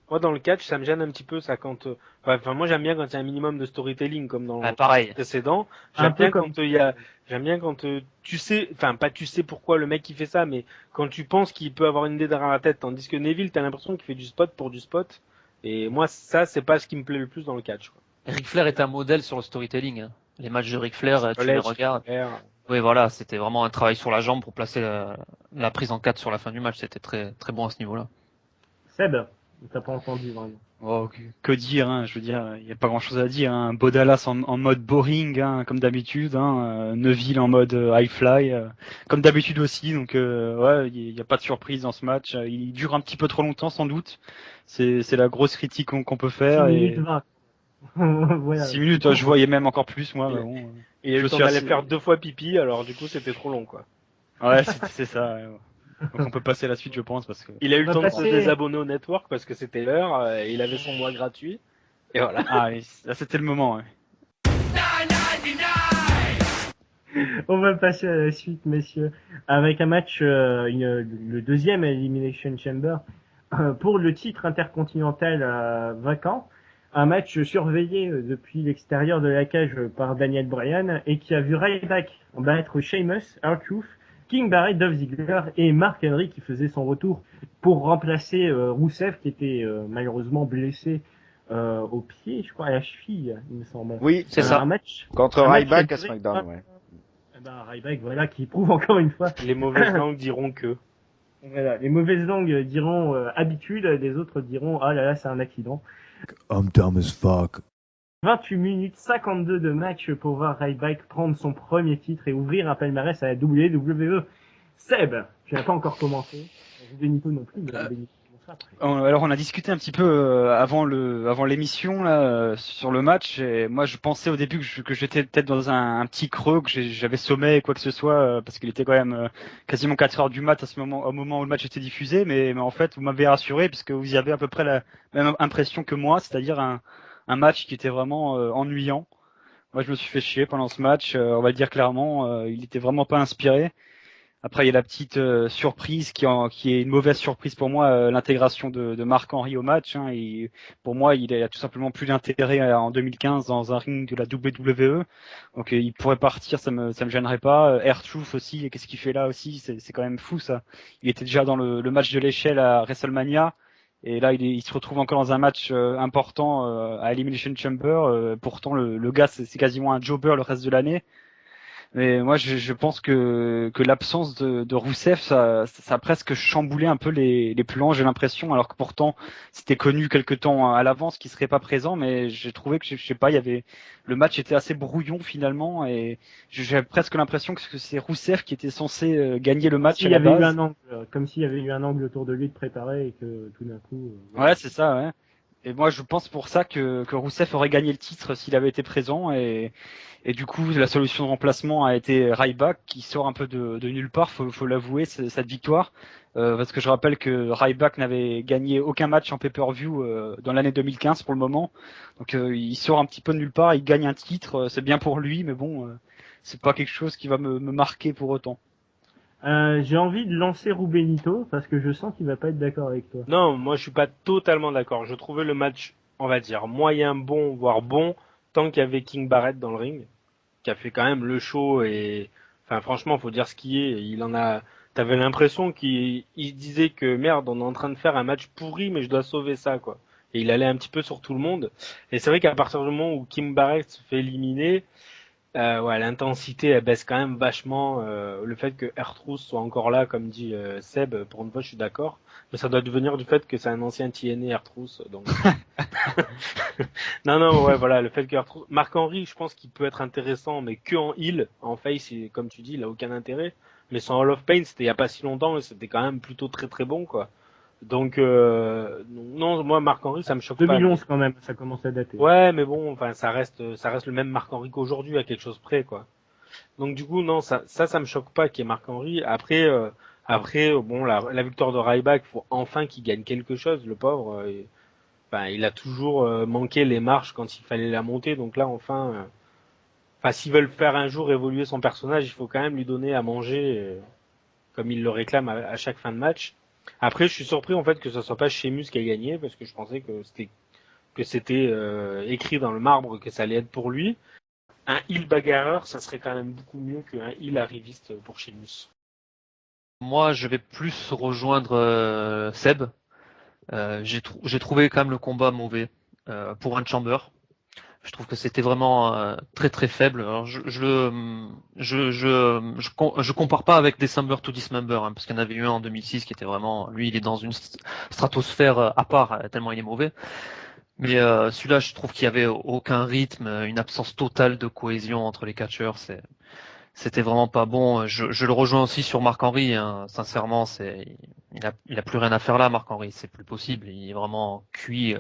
Moi, dans le catch, ça me gêne un petit peu, ça, quand, enfin, moi, j'aime bien quand il y a un minimum de storytelling, comme dans le
Pareil.
précédent.
Un
J'aime
peu
bien
comme-
quand j'aime bien quand tu sais, enfin, pas tu sais pourquoi le mec il fait ça, mais quand tu penses qu'il peut avoir une idée derrière la tête, tandis que Neville, t'as l'impression qu'il fait du spot pour du spot. Et moi, ça, c'est pas ce qui me plaît le plus dans le catch, quoi.
Ric Flair est un modèle sur le storytelling. Hein. Les matchs de Ric Flair, tu les
College,
regardes.
Flair.
Oui, voilà, c'était vraiment un travail sur la jambe pour placer la prise en 4 sur la fin du match. C'était très, très bon à ce niveau-là.
Seb, t'as pas entendu vraiment.
Oh, que dire, hein, je veux dire, il n'y a pas grand chose à dire. Hein. Bodalas en mode boring, hein, comme d'habitude. Hein. Neville en mode high fly, comme d'habitude aussi. Donc, ouais, il n'y a pas de surprise dans ce match. Il dure un petit peu trop longtemps, sans doute. C'est la grosse critique qu'on peut
6
faire.
minutes
Et
20. Voilà.
6 minutes, je voyais même encore plus, moi. Mais bon,
Il a eu
je
le temps
suis
d'aller
assez-
faire 2 fois pipi, alors du coup, c'était trop long, quoi.
Ouais, c'est ça. Ouais. Donc, on peut passer à la suite, je pense, parce que.
Il a eu
On
le
va
temps de se
passer-
désabonner au network parce que c'était l'heure, il avait son mois gratuit. Et voilà.
Ah, oui, là, c'était le moment. Ouais.
On va passer à la suite, messieurs, avec un match, le deuxième Elimination Chamber, pour le titre intercontinental vacant. Un match surveillé depuis l'extérieur de la cage par Daniel Bryan et qui a vu Ryback battre Sheamus, R-Truth, King Barrett, Dolph Ziggler et Mark Henry qui faisait son retour pour remplacer Rusev qui était malheureusement blessé au pied, je crois, à la cheville, il me semble.
Oui,
C'est ça.
Un match
contre
un match
Ryback
qui a
à
duré-
SmackDown, ouais.
Eh ben, Ryback, voilà, qui prouve encore une fois.
Les mauvaises langues diront que.
Voilà, les mauvaises langues diront habitude, les autres diront ah là là, c'est un accident.
I'm dumb as fuck.
28 minutes 52 de match pour voir Ryback prendre son premier titre et ouvrir un palmarès à la WWE. Seb, tu n'as pas encore commencé. Benito non plus, mais Benito commencera après.
Alors on a discuté un petit peu avant l'émission là sur le match et moi je pensais au début que j'étais peut-être dans un petit creux, que j'avais sommeil quoi que ce soit parce qu'il était quand même quasiment 4 heures du mat au moment où le match était diffusé, mais en fait vous m'avez rassuré puisque vous y avez à peu près la même impression que moi, c'est-à-dire un match qui était vraiment ennuyant. Moi je me suis fait chier pendant ce match, on va le dire clairement, il était vraiment pas inspiré. Après, il y a la petite surprise qui est une mauvaise surprise pour moi, l'intégration de Mark Henry au match. Hein, et pour moi, il a tout simplement plus d'intérêt en 2015 dans un ring de la WWE. Donc, il pourrait partir, ça me gênerait pas. R-Truth aussi, qu'est-ce qu'il fait là aussi? C'est quand même fou ça. Il était déjà dans le match de l'échelle à WrestleMania. Et là, il se retrouve encore dans un match important à Elimination Chamber. Pourtant, le gars, c'est quasiment un jobber le reste de l'année. Mais moi, je pense que l'absence de Rousseff, ça a presque chamboulé un peu les plans, j'ai l'impression, alors que pourtant, c'était connu quelque temps à l'avance qu'il serait pas présent, mais j'ai trouvé que, je sais pas, le match était assez brouillon finalement, et j'ai presque l'impression que c'est Rousseff qui était censé gagner le match
S'il
à
y
la
avait eu
base.
un angle, comme s'il y avait eu un angle autour de lui de préparer et que tout d'un coup.
Ouais, c'est ça, ouais. Et moi, je pense pour ça que Rousseff aurait gagné le titre s'il avait été présent. Et du coup, la solution de remplacement a été Ryback, qui sort un peu de nulle part, faut l'avouer, cette victoire. Parce que je rappelle que Ryback n'avait gagné aucun match en pay-per-view dans l'année 2015 pour le moment. Donc il sort un petit peu de nulle part, il gagne un titre, c'est bien pour lui, mais bon, c'est pas quelque chose qui va me marquer pour autant.
J'ai envie de lancer Rubenito parce que je sens qu'il va pas être d'accord avec toi.
Non, moi je suis pas totalement d'accord. Je trouvais le match, on va dire, moyen bon, voire bon, tant qu'il y avait King Barrett dans le ring, qui a fait quand même le show et, enfin franchement, faut dire ce qui est. T'avais l'impression qu'il disait que merde, on est en train de faire un match pourri, mais je dois sauver ça, quoi. Et il allait un petit peu sur tout le monde. Et c'est vrai qu'à partir du moment où King Barrett se fait éliminer, ouais, l'intensité elle baisse quand même vachement. Le fait que R-Truth soit encore là, comme dit Seb, pour une fois je suis d'accord, mais ça doit devenir du fait que c'est un ancien TNA R-Truth, donc. non, ouais, voilà, le fait que R-Truth... Marc Henry, je pense qu'il peut être intéressant, mais que en heel, en face, comme tu dis, il a aucun intérêt. Mais son Hall of Pain, c'était il y a pas si longtemps et c'était quand même plutôt très très bon, quoi. Donc non, moi Marc Henry, ça me choque pas.
2011 quand même, ça commence à dater.
Ouais, mais bon, enfin, ça reste le même Marc Henry qu'aujourd'hui à quelque chose près, quoi. Donc du coup, non, ça me choque pas qu'il y ait Marc Henry. Après, bon, la victoire de Ryback, faut enfin qu'il gagne quelque chose, le pauvre. Enfin, il a toujours manqué les marches quand il fallait la monter, donc là, enfin, s'ils veulent faire un jour évoluer son personnage, il faut quand même lui donner à manger, comme il le réclame à chaque fin de match. Après, je suis surpris en fait que ce soit pas Sheamus qui a gagné parce que je pensais que c'était écrit dans le marbre que ça allait être pour lui. Un heel bagarreur, ça serait quand même beaucoup mieux qu'un heel arriviste pour Sheamus.
Moi, je vais plus rejoindre Seb. J'ai trouvé quand même le combat mauvais pour un Chamber. Je trouve que c'était vraiment très très faible. Alors, je compare pas avec December to Dismember, hein, parce qu'il y en avait eu un en 2006 qui était vraiment, lui, il est dans une stratosphère à part, tellement il est mauvais. Mais celui-là, je trouve qu'il y avait aucun rythme, une absence totale de cohésion entre les catcheurs. C'était vraiment pas bon. Je le rejoins aussi sur Marc-Henry. Hein. Sincèrement, il a plus rien à faire là, Marc-Henry. C'est plus possible. Il est vraiment cuit.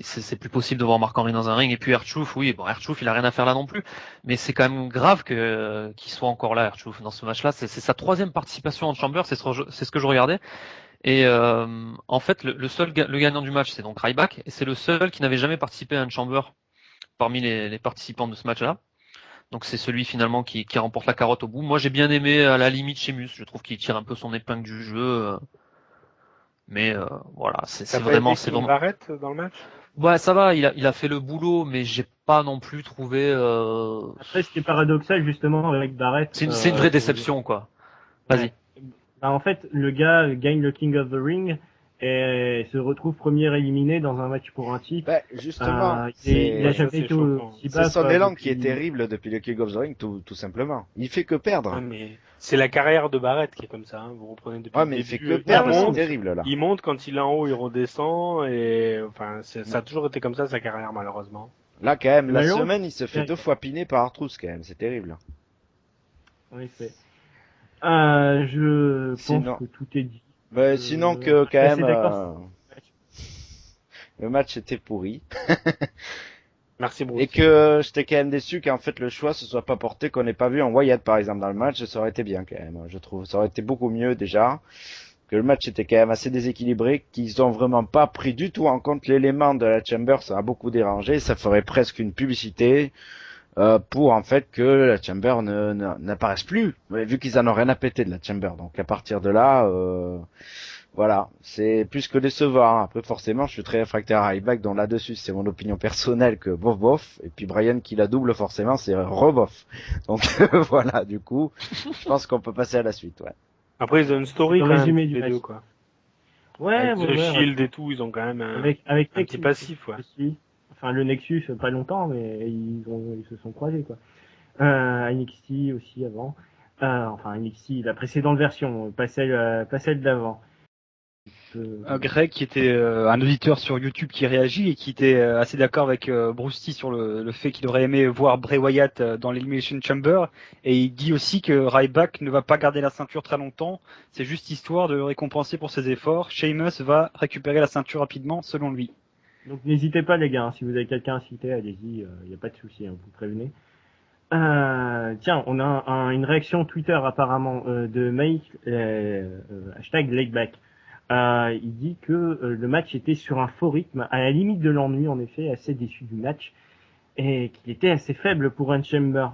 C'est plus possible de voir Marc-Henry dans un ring. Et puis R-Truth, oui, bon, R-Truth, il a rien à faire là non plus. Mais c'est quand même grave qu'il soit encore là, R-Truth, dans ce match-là. C'est sa 3e participation en Chamber. C'est ce que je regardais. Et en fait, le gagnant du match, c'est donc Ryback. Et c'est le seul qui n'avait jamais participé à un Chamber parmi les participants de ce match-là. Donc c'est celui finalement qui remporte la carotte au bout. Moi j'ai bien aimé à la limite Sheamus, je trouve qu'il tire un peu son épingle du jeu. Mais voilà, c'est vraiment.
Barrett dans le match.
Ouais, ça va, il a fait le boulot, mais j'ai pas non plus trouvé.
Après, ce qui est paradoxal justement avec Barrett.
C'est une vraie déception quoi. Vas-y.
Bah, en fait, le gars gagne le King of the Ring et se retrouve premier éliminé dans un match pour un titre.
Bah, justement,
il a jamais été aussi bas.
C'est son élan qui est terrible depuis le King of the Ring, tout simplement. Il fait que perdre.
Ouais, mais c'est la carrière de Barrett qui est comme ça. Hein. Vous reprenez depuis.
Ouais, mais il fait que perdre, c'est terrible là.
Il monte quand il est en haut, il redescend et enfin, ça a toujours été comme ça sa carrière malheureusement.
Là, quand même, la semaine, il se fait 2 fois piner par R-Truth quand même. C'est terrible.
En effet. Je pense que tout est dit.
Mais sinon que quand même le match était pourri.
Merci Bruce.
Et que j'étais quand même déçu qu'en fait le choix se soit pas porté, qu'on n'ait pas vu en Wyatt par exemple dans le match, ça aurait été bien quand même, je trouve. Ça aurait été beaucoup mieux déjà. Que le match était quand même assez déséquilibré, qu'ils ont vraiment pas pris du tout en compte l'élément de la Chamber, ça a beaucoup dérangé, ça ferait presque une publicité. Pour en fait que la Chamber n'apparaisse plus, vu qu'ils en ont rien à péter de la Chamber. Donc à partir de là, voilà, c'est plus que décevant. Après forcément, je suis très réfractaire à Ryback, donc là-dessus c'est mon opinion personnelle que bof bof. Et puis Brian qui la double forcément, c'est rebof. Donc voilà, du coup, je pense qu'on peut passer à la suite. Ouais.
Après ils ont une story quand
résumé
même,
du
les deux quoi.
Ouais,
avec le Shield et tout, ils ont quand même
avec
un petit passif, ouais.
Aussi. Enfin, le Nexus, pas longtemps, mais ils se sont croisés, quoi. NXT aussi avant. Enfin, NXT, la précédente version, pas celle d'avant.
Greg, qui était un auditeur sur YouTube qui réagit et qui était assez d'accord avec Bruce T sur le fait qu'il aurait aimé voir Bray Wyatt dans l'Elimination Chamber, et il dit aussi que Ryback ne va pas garder la ceinture très longtemps, c'est juste histoire de le récompenser pour ses efforts. Sheamus va récupérer la ceinture rapidement selon lui.
Donc n'hésitez pas les gars, hein, si vous avez quelqu'un à citer, allez-y, y a pas de souci, hein, vous prévenez. Tiens, on a une réaction Twitter apparemment de Mike, hashtag Lakeback. Il dit que le match était sur un faux rythme, à la limite de l'ennui en effet, assez déçu du match, et qu'il était assez faible pour un Chamber.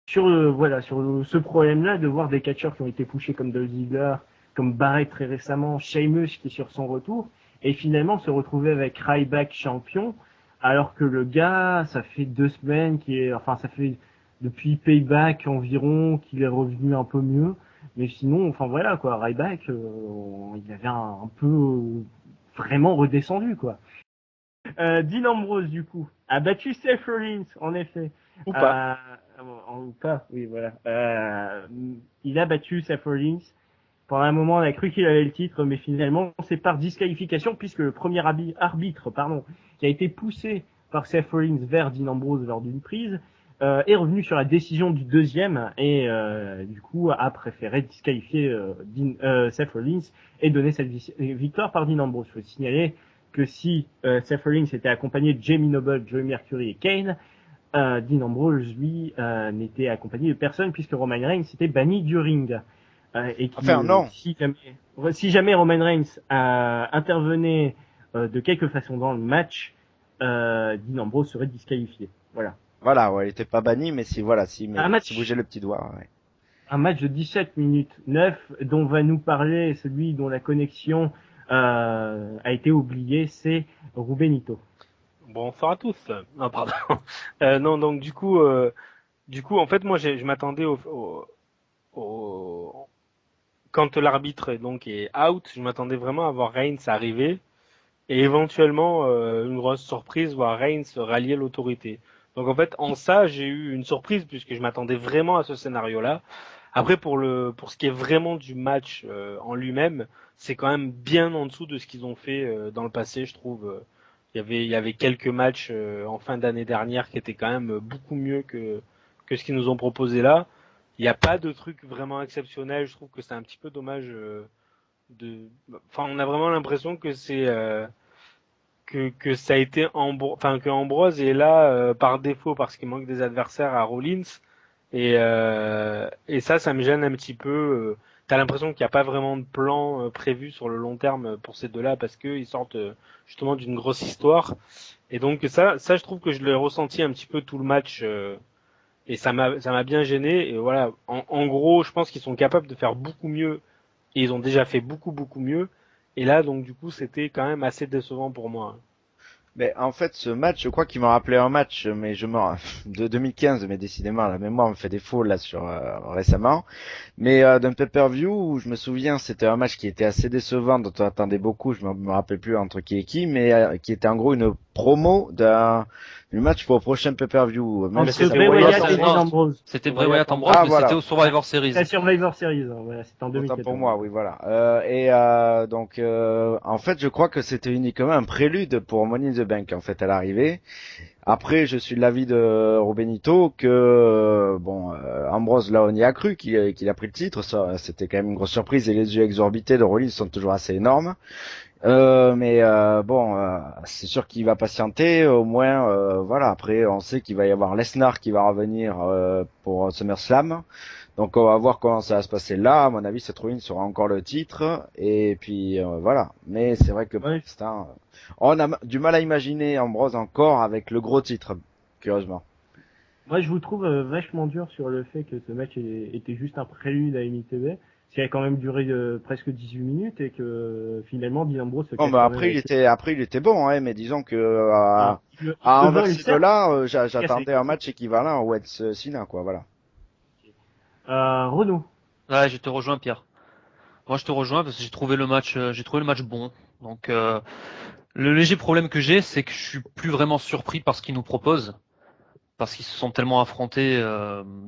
Sur ce problème-là de voir des catcheurs qui ont été pushés comme Dolph Ziggler, comme Barrett très récemment, Sheamus qui est sur son retour, et finalement se retrouver avec Ryback champion, alors que le gars, ça fait 2 semaines ça fait depuis Payback environ qu'il est revenu un peu mieux. Mais sinon, enfin voilà quoi, Ryback, il avait un peu vraiment redescendu quoi. Dean Ambrose du coup a battu Seth Rollins en effet.
Ou pas.
Ou pas, oui voilà. Il a battu Seth Rollins. Pendant un moment, on a cru qu'il avait le titre, mais finalement, c'est par disqualification, puisque le premier arbitre, qui a été poussé par Seth Rollins vers Dean Ambrose lors d'une prise, est revenu sur la décision du deuxième, et du coup, a préféré disqualifier Seth Rollins et donner cette victoire par Dean Ambrose. Il faut signaler que si Seth Rollins était accompagné de Jamie Noble, Joey Mercury et Kane, Dean Ambrose, lui, n'était accompagné de personne, puisque Roman Reigns était banni du ring. Et
non.
Si jamais Roman Reigns intervenait de quelque façon dans le match, Dean Ambrose serait disqualifié. Voilà.
Voilà, ouais, il était pas banni, mais si bougeait le petit doigt. Ouais.
Un match de 17 minutes 9 dont va nous parler celui dont la connexion a été oubliée, c'est Rubenito.
Bonsoir à tous. Non, pardon. Non, donc du coup, en fait, moi, je m'attendais quand l'arbitre donc est out, je m'attendais vraiment à voir Reigns arriver et éventuellement une grosse surprise, voir Reigns rallier l'autorité. Donc en fait, en ça, j'ai eu une surprise puisque je m'attendais vraiment à ce scénario-là. Après, pour ce qui est vraiment du match en lui-même, c'est quand même bien en dessous de ce qu'ils ont fait dans le passé, je trouve. Il y avait quelques matchs en fin d'année dernière qui étaient quand même beaucoup mieux que ce qu'ils nous ont proposé là. Il n'y a pas de truc vraiment exceptionnel. Je trouve que c'est un petit peu dommage Enfin, on a vraiment l'impression que c'est que ça a été que Ambrose est là par défaut parce qu'il manque des adversaires à Rollins et ça me gêne un petit peu. T'as l'impression qu'il n'y a pas vraiment de plan prévu sur le long terme pour ces deux-là parce qu'ils sortent justement d'une grosse histoire et donc ça je trouve que je l'ai ressenti un petit peu tout le match et ça m'a bien gêné et voilà. En gros, je pense qu'ils sont capables de faire beaucoup mieux et ils ont déjà fait beaucoup mieux. Et là, donc du coup, c'était quand même assez décevant pour moi.
Mais en fait, ce match, je crois qu'il m'a rappelé un match, mais de 2015, mais décidément, la mémoire me fait défaut là sur récemment. Mais d'un pay-per-view où je me souviens, c'était un match qui était assez décevant, dont on attendait beaucoup. Je me rappelle plus entre qui et qui, mais qui était en gros une promo du match pour le prochain pay-per-view. Même
Entre
si ça
Bray
pourrait
Wyatt
être-
et Dean Ambrose.
C'était Bray Wyatt Ambrose,
Ah,
mais
voilà.
c'était au Survivor Series.
La Survivor Series, hein, voilà, c'était en
Autant
2014.
pour moi, oui, voilà. Donc, en fait, je crois que c'était uniquement un prélude pour Money in the Bank, en fait, à l'arrivée. Après, je suis de l'avis de Rubenito que, Ambrose, là, on y a cru qu'il a pris le titre. Ça, c'était quand même une grosse surprise et les yeux exorbités de Rollins sont toujours assez énormes. C'est sûr qu'il va patienter, au moins, voilà. Après, on sait qu'il va y avoir Lesnar qui va revenir pour SummerSlam. Donc on va voir comment ça va se passer là. À mon avis, cette ruine sera encore le titre. Et puis voilà. Mais c'est vrai que pour
Ouais.
l'instant, on a du mal à imaginer Ambrose encore avec le gros titre, curieusement.
Moi, je vous trouve vachement dur sur le fait que ce match était juste un prélude à MITV. Qui a quand même duré presque 18 minutes et que finalement Dean Ambrose se
Bon,
cache
bah
quand même
après il était bon, hein, mais disons que
Ah,
à
devant
inverser
une
de
serre.
là, j'attendais un match équivalent au Weds Sina, quoi, voilà.
Renaud.
Ouais, je te rejoins, Pierre. Moi, je te rejoins parce que j'ai trouvé le match bon. Donc, le léger problème que j'ai, c'est que je suis plus vraiment surpris par ce qu'ils nous proposent, parce qu'ils se sont tellement affrontés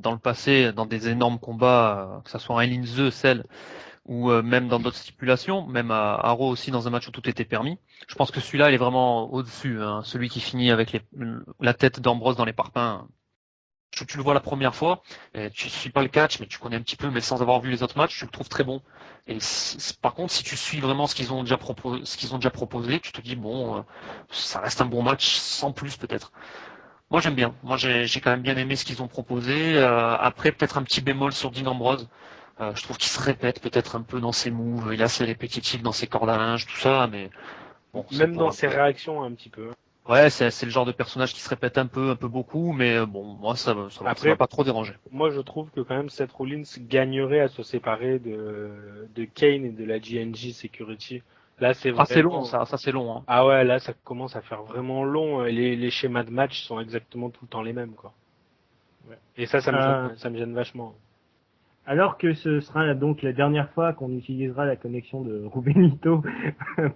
dans le passé, dans des énormes combats, que ça soit un Hell in the Cell ou même dans d'autres stipulations, même à Raw aussi dans un match où tout était permis. Je pense que celui-là, il est vraiment au-dessus, hein, celui qui finit avec la tête d'Ambrose dans les parpaings. Tu le vois la première fois, et tu suis pas le catch, mais tu connais un petit peu, mais sans avoir vu les autres matchs, tu le trouves très bon. Et par contre, si tu suis vraiment ce qu'ils ont déjà proposé, tu te dis bon, ça reste un bon match sans plus peut-être. Moi j'aime bien. Moi j'ai quand même bien aimé ce qu'ils ont proposé. Après peut-être un petit bémol sur Dean Ambrose. Je trouve qu'il se répète peut-être un peu dans ses moves. Il est assez répétitif dans ses cordes à linge, tout ça, mais bon.
Même dans ses réactions un petit peu.
Ouais, c'est le genre de personnage qui se répète un peu beaucoup, mais bon, moi ça m'a pas trop dérangé.
Moi, je trouve que quand même Seth Rollins gagnerait à se séparer de Kane et de la GNG Security. Là, c'est vraiment...
c'est long, ça c'est long. Hein.
Ah ouais, là, ça commence à faire vraiment long. Les schémas de match sont exactement tout le temps les mêmes, quoi. Ouais. Et ça me gêne vachement.
Alors que ce sera donc la dernière fois qu'on utilisera la connexion de Rubenito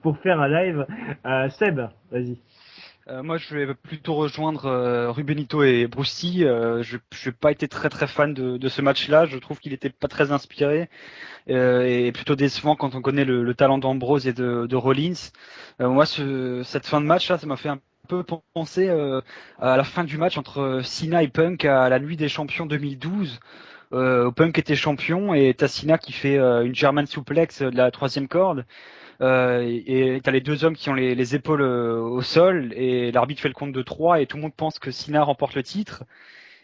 pour faire un live, Seb, vas-y.
Moi, je vais plutôt rejoindre Rubenito et Brucey. Je n'ai pas été très fan de ce match-là. Je trouve qu'il était pas très inspiré et plutôt décevant quand on connaît le talent d'Ambrose et de Rollins. Moi, cette fin de match-là, ça m'a fait un peu penser à la fin du match entre Cena et Punk à la Nuit des Champions 2012. Punk était champion et t'as Cena qui fait une German suplex de la 3e corde. Et t'as les deux hommes qui ont les épaules au sol et l'arbitre fait le compte de 3 et tout le monde pense que Cena remporte le titre.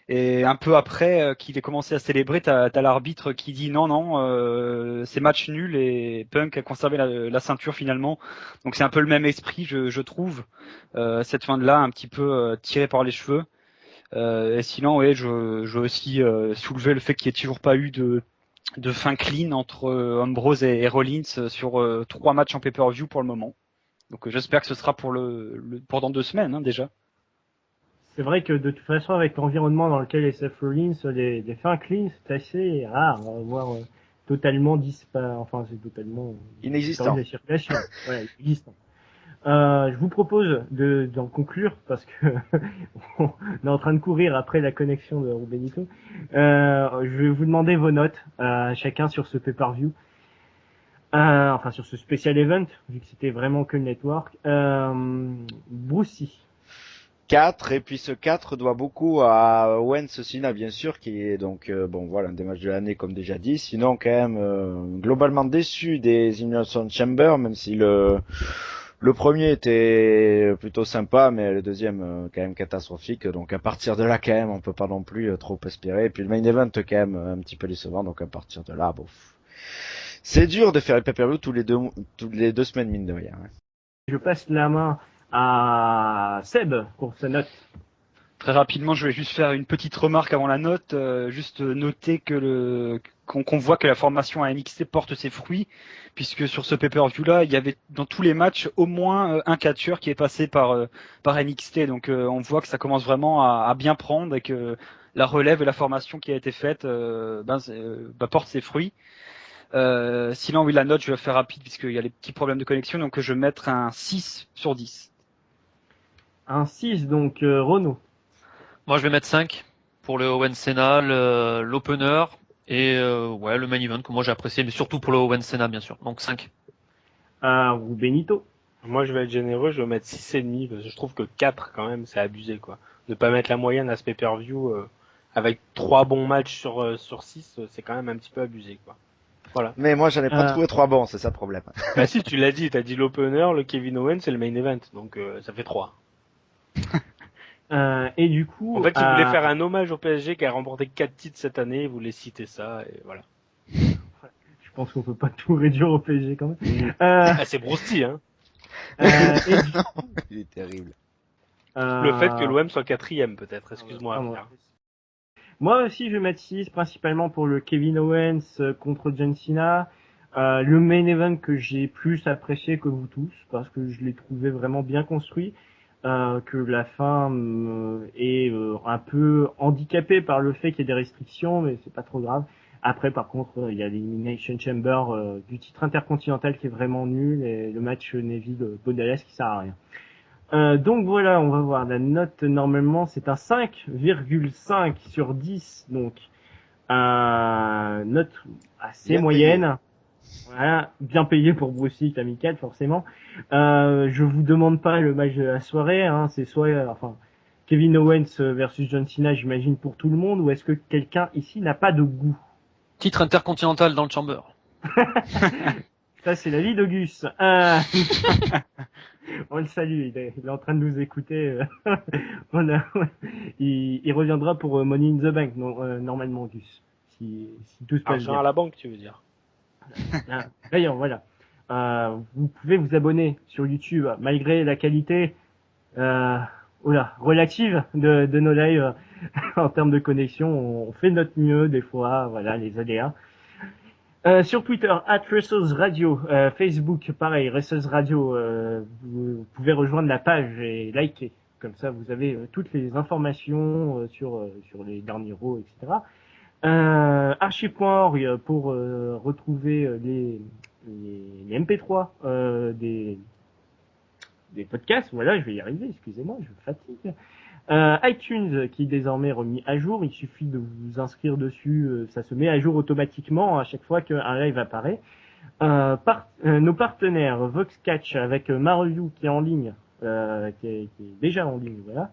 Et un peu après qu'il ait commencé à célébrer, t'as l'arbitre qui dit non, c'est match nul et Punk a conservé la ceinture finalement. Donc c'est un peu le même esprit, je trouve, cette fin de là un petit peu tirée par les cheveux. Et sinon, ouais, je veux aussi soulever le fait qu'il n'y ait toujours pas eu de de fin clean entre Ambrose et Rollins sur 3 matchs en pay-per-view pour le moment. Donc j'espère que ce sera pour pour dans 2 semaines déjà.
C'est vrai que de toute façon, avec l'environnement dans lequel est Seth Rollins, les fins clean, c'est assez rare. On va voir totalement enfin, c'est totalement
Inexistant.
de la circulation. Voilà, inexistant. Je vous propose d'en conclure parce que on est en train de courir après la connexion de Rubenito. Je vais vous demander vos notes chacun sur ce pay-per-view. Enfin sur ce spécial event, vu que c'était vraiment que le network. Brucey.
4, et puis ce 4 doit beaucoup à Owens Cena, bien sûr, qui est donc, bon voilà, un des matchs de l'année comme déjà dit. Sinon, quand même, globalement déçu des Elimination Chamber, même si le premier était plutôt sympa, mais le deuxième quand même catastrophique. Donc à partir de là, quand même, on peut pas non plus trop espérer. Et puis le main event, quand même, un petit peu décevant. Donc à partir de là, bon, c'est dur de faire les pay-per-view toutes les 2 semaines, mine de rien. Hein.
Je passe la main à Seb pour sa note.
Très rapidement, je vais juste faire une petite remarque avant la note, juste noter que qu'on voit que la formation à NXT porte ses fruits, puisque sur ce pay-per-view là, il y avait dans tous les matchs au moins un catcheur qui est passé par NXT, donc on voit que ça commence vraiment à bien prendre et que la relève et la formation qui a été faite porte ses fruits. Sinon, oui, la note, je vais faire rapide puisqu'il y a les petits problèmes de connexion, donc je vais mettre un 6 sur 10.
Un 6, donc Renaud.
Moi, je vais mettre 5 pour le Owen Senna, l'opener et ouais, le main event que moi j'ai apprécié, mais surtout pour le Owen Senna, bien sûr. Donc 5.
Rubenito.
Moi, je vais être généreux, je vais mettre 6,5 parce que je trouve que 4 quand même, c'est abusé quoi. Ne pas mettre la moyenne à ce pay-per-view avec 3 bons matchs sur 6, c'est quand même un petit peu abusé quoi. Voilà.
Mais moi, j'en ai pas trouvé 3 bons, c'est ça le problème.
Bah si, tu l'as dit, t'as dit l'opener, le Kevin Owens et le main event, donc ça fait 3.
Et du coup,
En fait, il voulait faire un hommage au PSG qui a remporté 4 titres cette année, il voulait citer ça, et voilà.
Je pense qu'on peut pas tout réduire au PSG quand même.
Ah, c'est Brosti, hein.
Il est terrible.
Le fait que l'OM soit 4ème, peut-être, excuse-moi.
Moi aussi, je vais mettre 6, principalement pour le Kevin Owens contre John Cena. Le main event que j'ai plus apprécié que vous tous, parce que je l'ai trouvé vraiment bien construit. Que la fin est un peu handicapée par le fait qu'il y ait des restrictions, mais c'est pas trop grave. Après, par contre, il y a l'Elimination Chamber du titre intercontinental qui est vraiment nul, et le match Neville-Bodales qui sert à rien. Donc voilà, on va voir la note. Normalement, c'est un 5,5 sur 10, donc note assez
Bien
moyenne.
payé.
Voilà, bien payé pour Brucey amical forcément. Je vous demande pas le match de la soirée, hein, c'est soit Kevin Owens versus John Cena, j'imagine pour tout le monde, ou est-ce que quelqu'un ici n'a pas de goût?
Titre intercontinental dans le Chamber.
Ça c'est la vie d'Auguste. On le salue, il est en train de nous écouter. Il reviendra pour Money in the Bank normalement Auguste, si tout se passe
Argent
bien.
à la banque, tu veux dire.
D'ailleurs, voilà. Vous pouvez vous abonner sur YouTube malgré la qualité relative de nos lives en termes de connexion. On fait de notre mieux des fois, voilà, les aléas. Sur Twitter, @WrestlersRadio, Facebook, pareil, Wrestlers Radio. Vous pouvez rejoindre la page et liker. Comme ça, vous avez toutes les informations sur les derniers Raw, etc. Archive.org pour retrouver les MP3 des podcasts. Voilà, je vais y arriver, excusez-moi, je fatigue. iTunes qui est désormais remis à jour, il suffit de vous inscrire dessus, ça se met à jour automatiquement à chaque fois qu'un live apparaît. Nos partenaires VoxCatch avec ma review qui est en ligne, qui est déjà en ligne, voilà.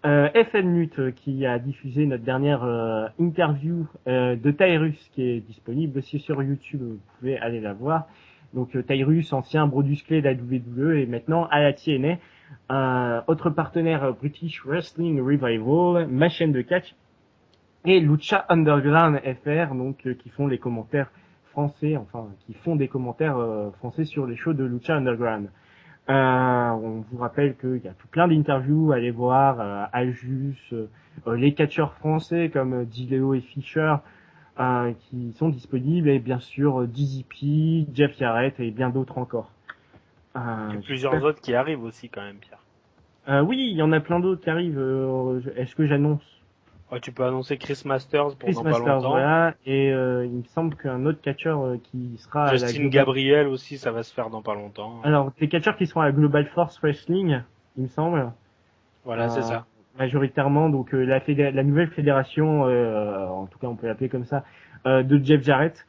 FMNut qui a diffusé notre dernière interview de Tyrus qui est disponible aussi sur YouTube, vous pouvez aller la voir. Donc Tyrus, ancien Brodus Clay de la WWE et maintenant à la TNA. Autre partenaire British Wrestling Revival, ma chaîne de catch et Lucha Underground FR, donc qui font les commentaires français, qui font des commentaires français sur les shows de Lucha Underground. On vous rappelle qu'il y a tout plein d'interviews, allez voir Aljus, les catcheurs français comme Dileo et Fischer, qui sont disponibles, et bien sûr DZP, Jeff Jarrett et bien d'autres encore.
Il y a plusieurs autres qui arrivent aussi quand même, Pierre.
Oui, il y en a plein d'autres qui arrivent. Est-ce que j'annonce
Ouais, tu peux annoncer Chris Masters pour
Chris
dans pas
Masters,
longtemps.
voilà, et il me semble qu'un autre catcheur qui sera à la
Justin
Global...
Gabriel aussi, ça va se faire dans pas longtemps.
Alors, des catcheurs qui seront à la Global Force Wrestling, il me semble.
Voilà, c'est ça.
Majoritairement, donc la nouvelle fédération, en tout cas on peut l'appeler comme ça, de Jeff Jarrett.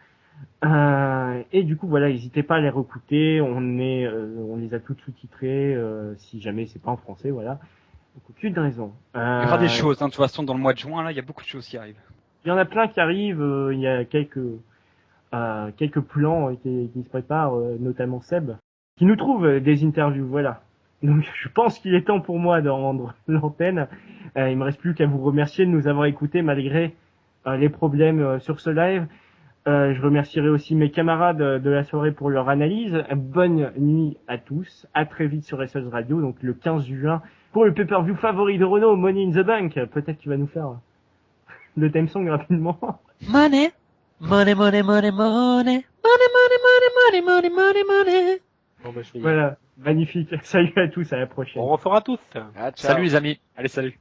Et du coup, voilà, n'hésitez pas à les recouter. On les a toutes sous-titrés, si jamais c'est pas en français, voilà. Donc, aucune raison.
Il y aura des choses, hein, de toute façon, dans le mois de juin, là, il y a beaucoup de choses qui arrivent.
Il y en a plein qui arrivent. Il y a quelques plans qui se préparent, notamment Seb, qui nous trouve des interviews, voilà. Donc, je pense qu'il est temps pour moi de rendre l'antenne. Il me reste plus qu'à vous remercier de nous avoir écoutés malgré les problèmes sur ce live. Je remercierai aussi mes camarades de la soirée pour leur analyse. Bonne nuit à tous. À très vite sur SOS Radio, donc le 15 juin, pour le pay-per-view favori de Renault, Money in the Bank. Peut-être tu vas nous faire le theme song rapidement.
Money, money, money, money, money, money, money, money, money, money, money.
Bon, bah, je vais y aller.
Voilà, magnifique. Salut à tous, à la prochaine.
Bon, on fera tous.
Ah, ciao.
Salut les amis.
Allez, salut.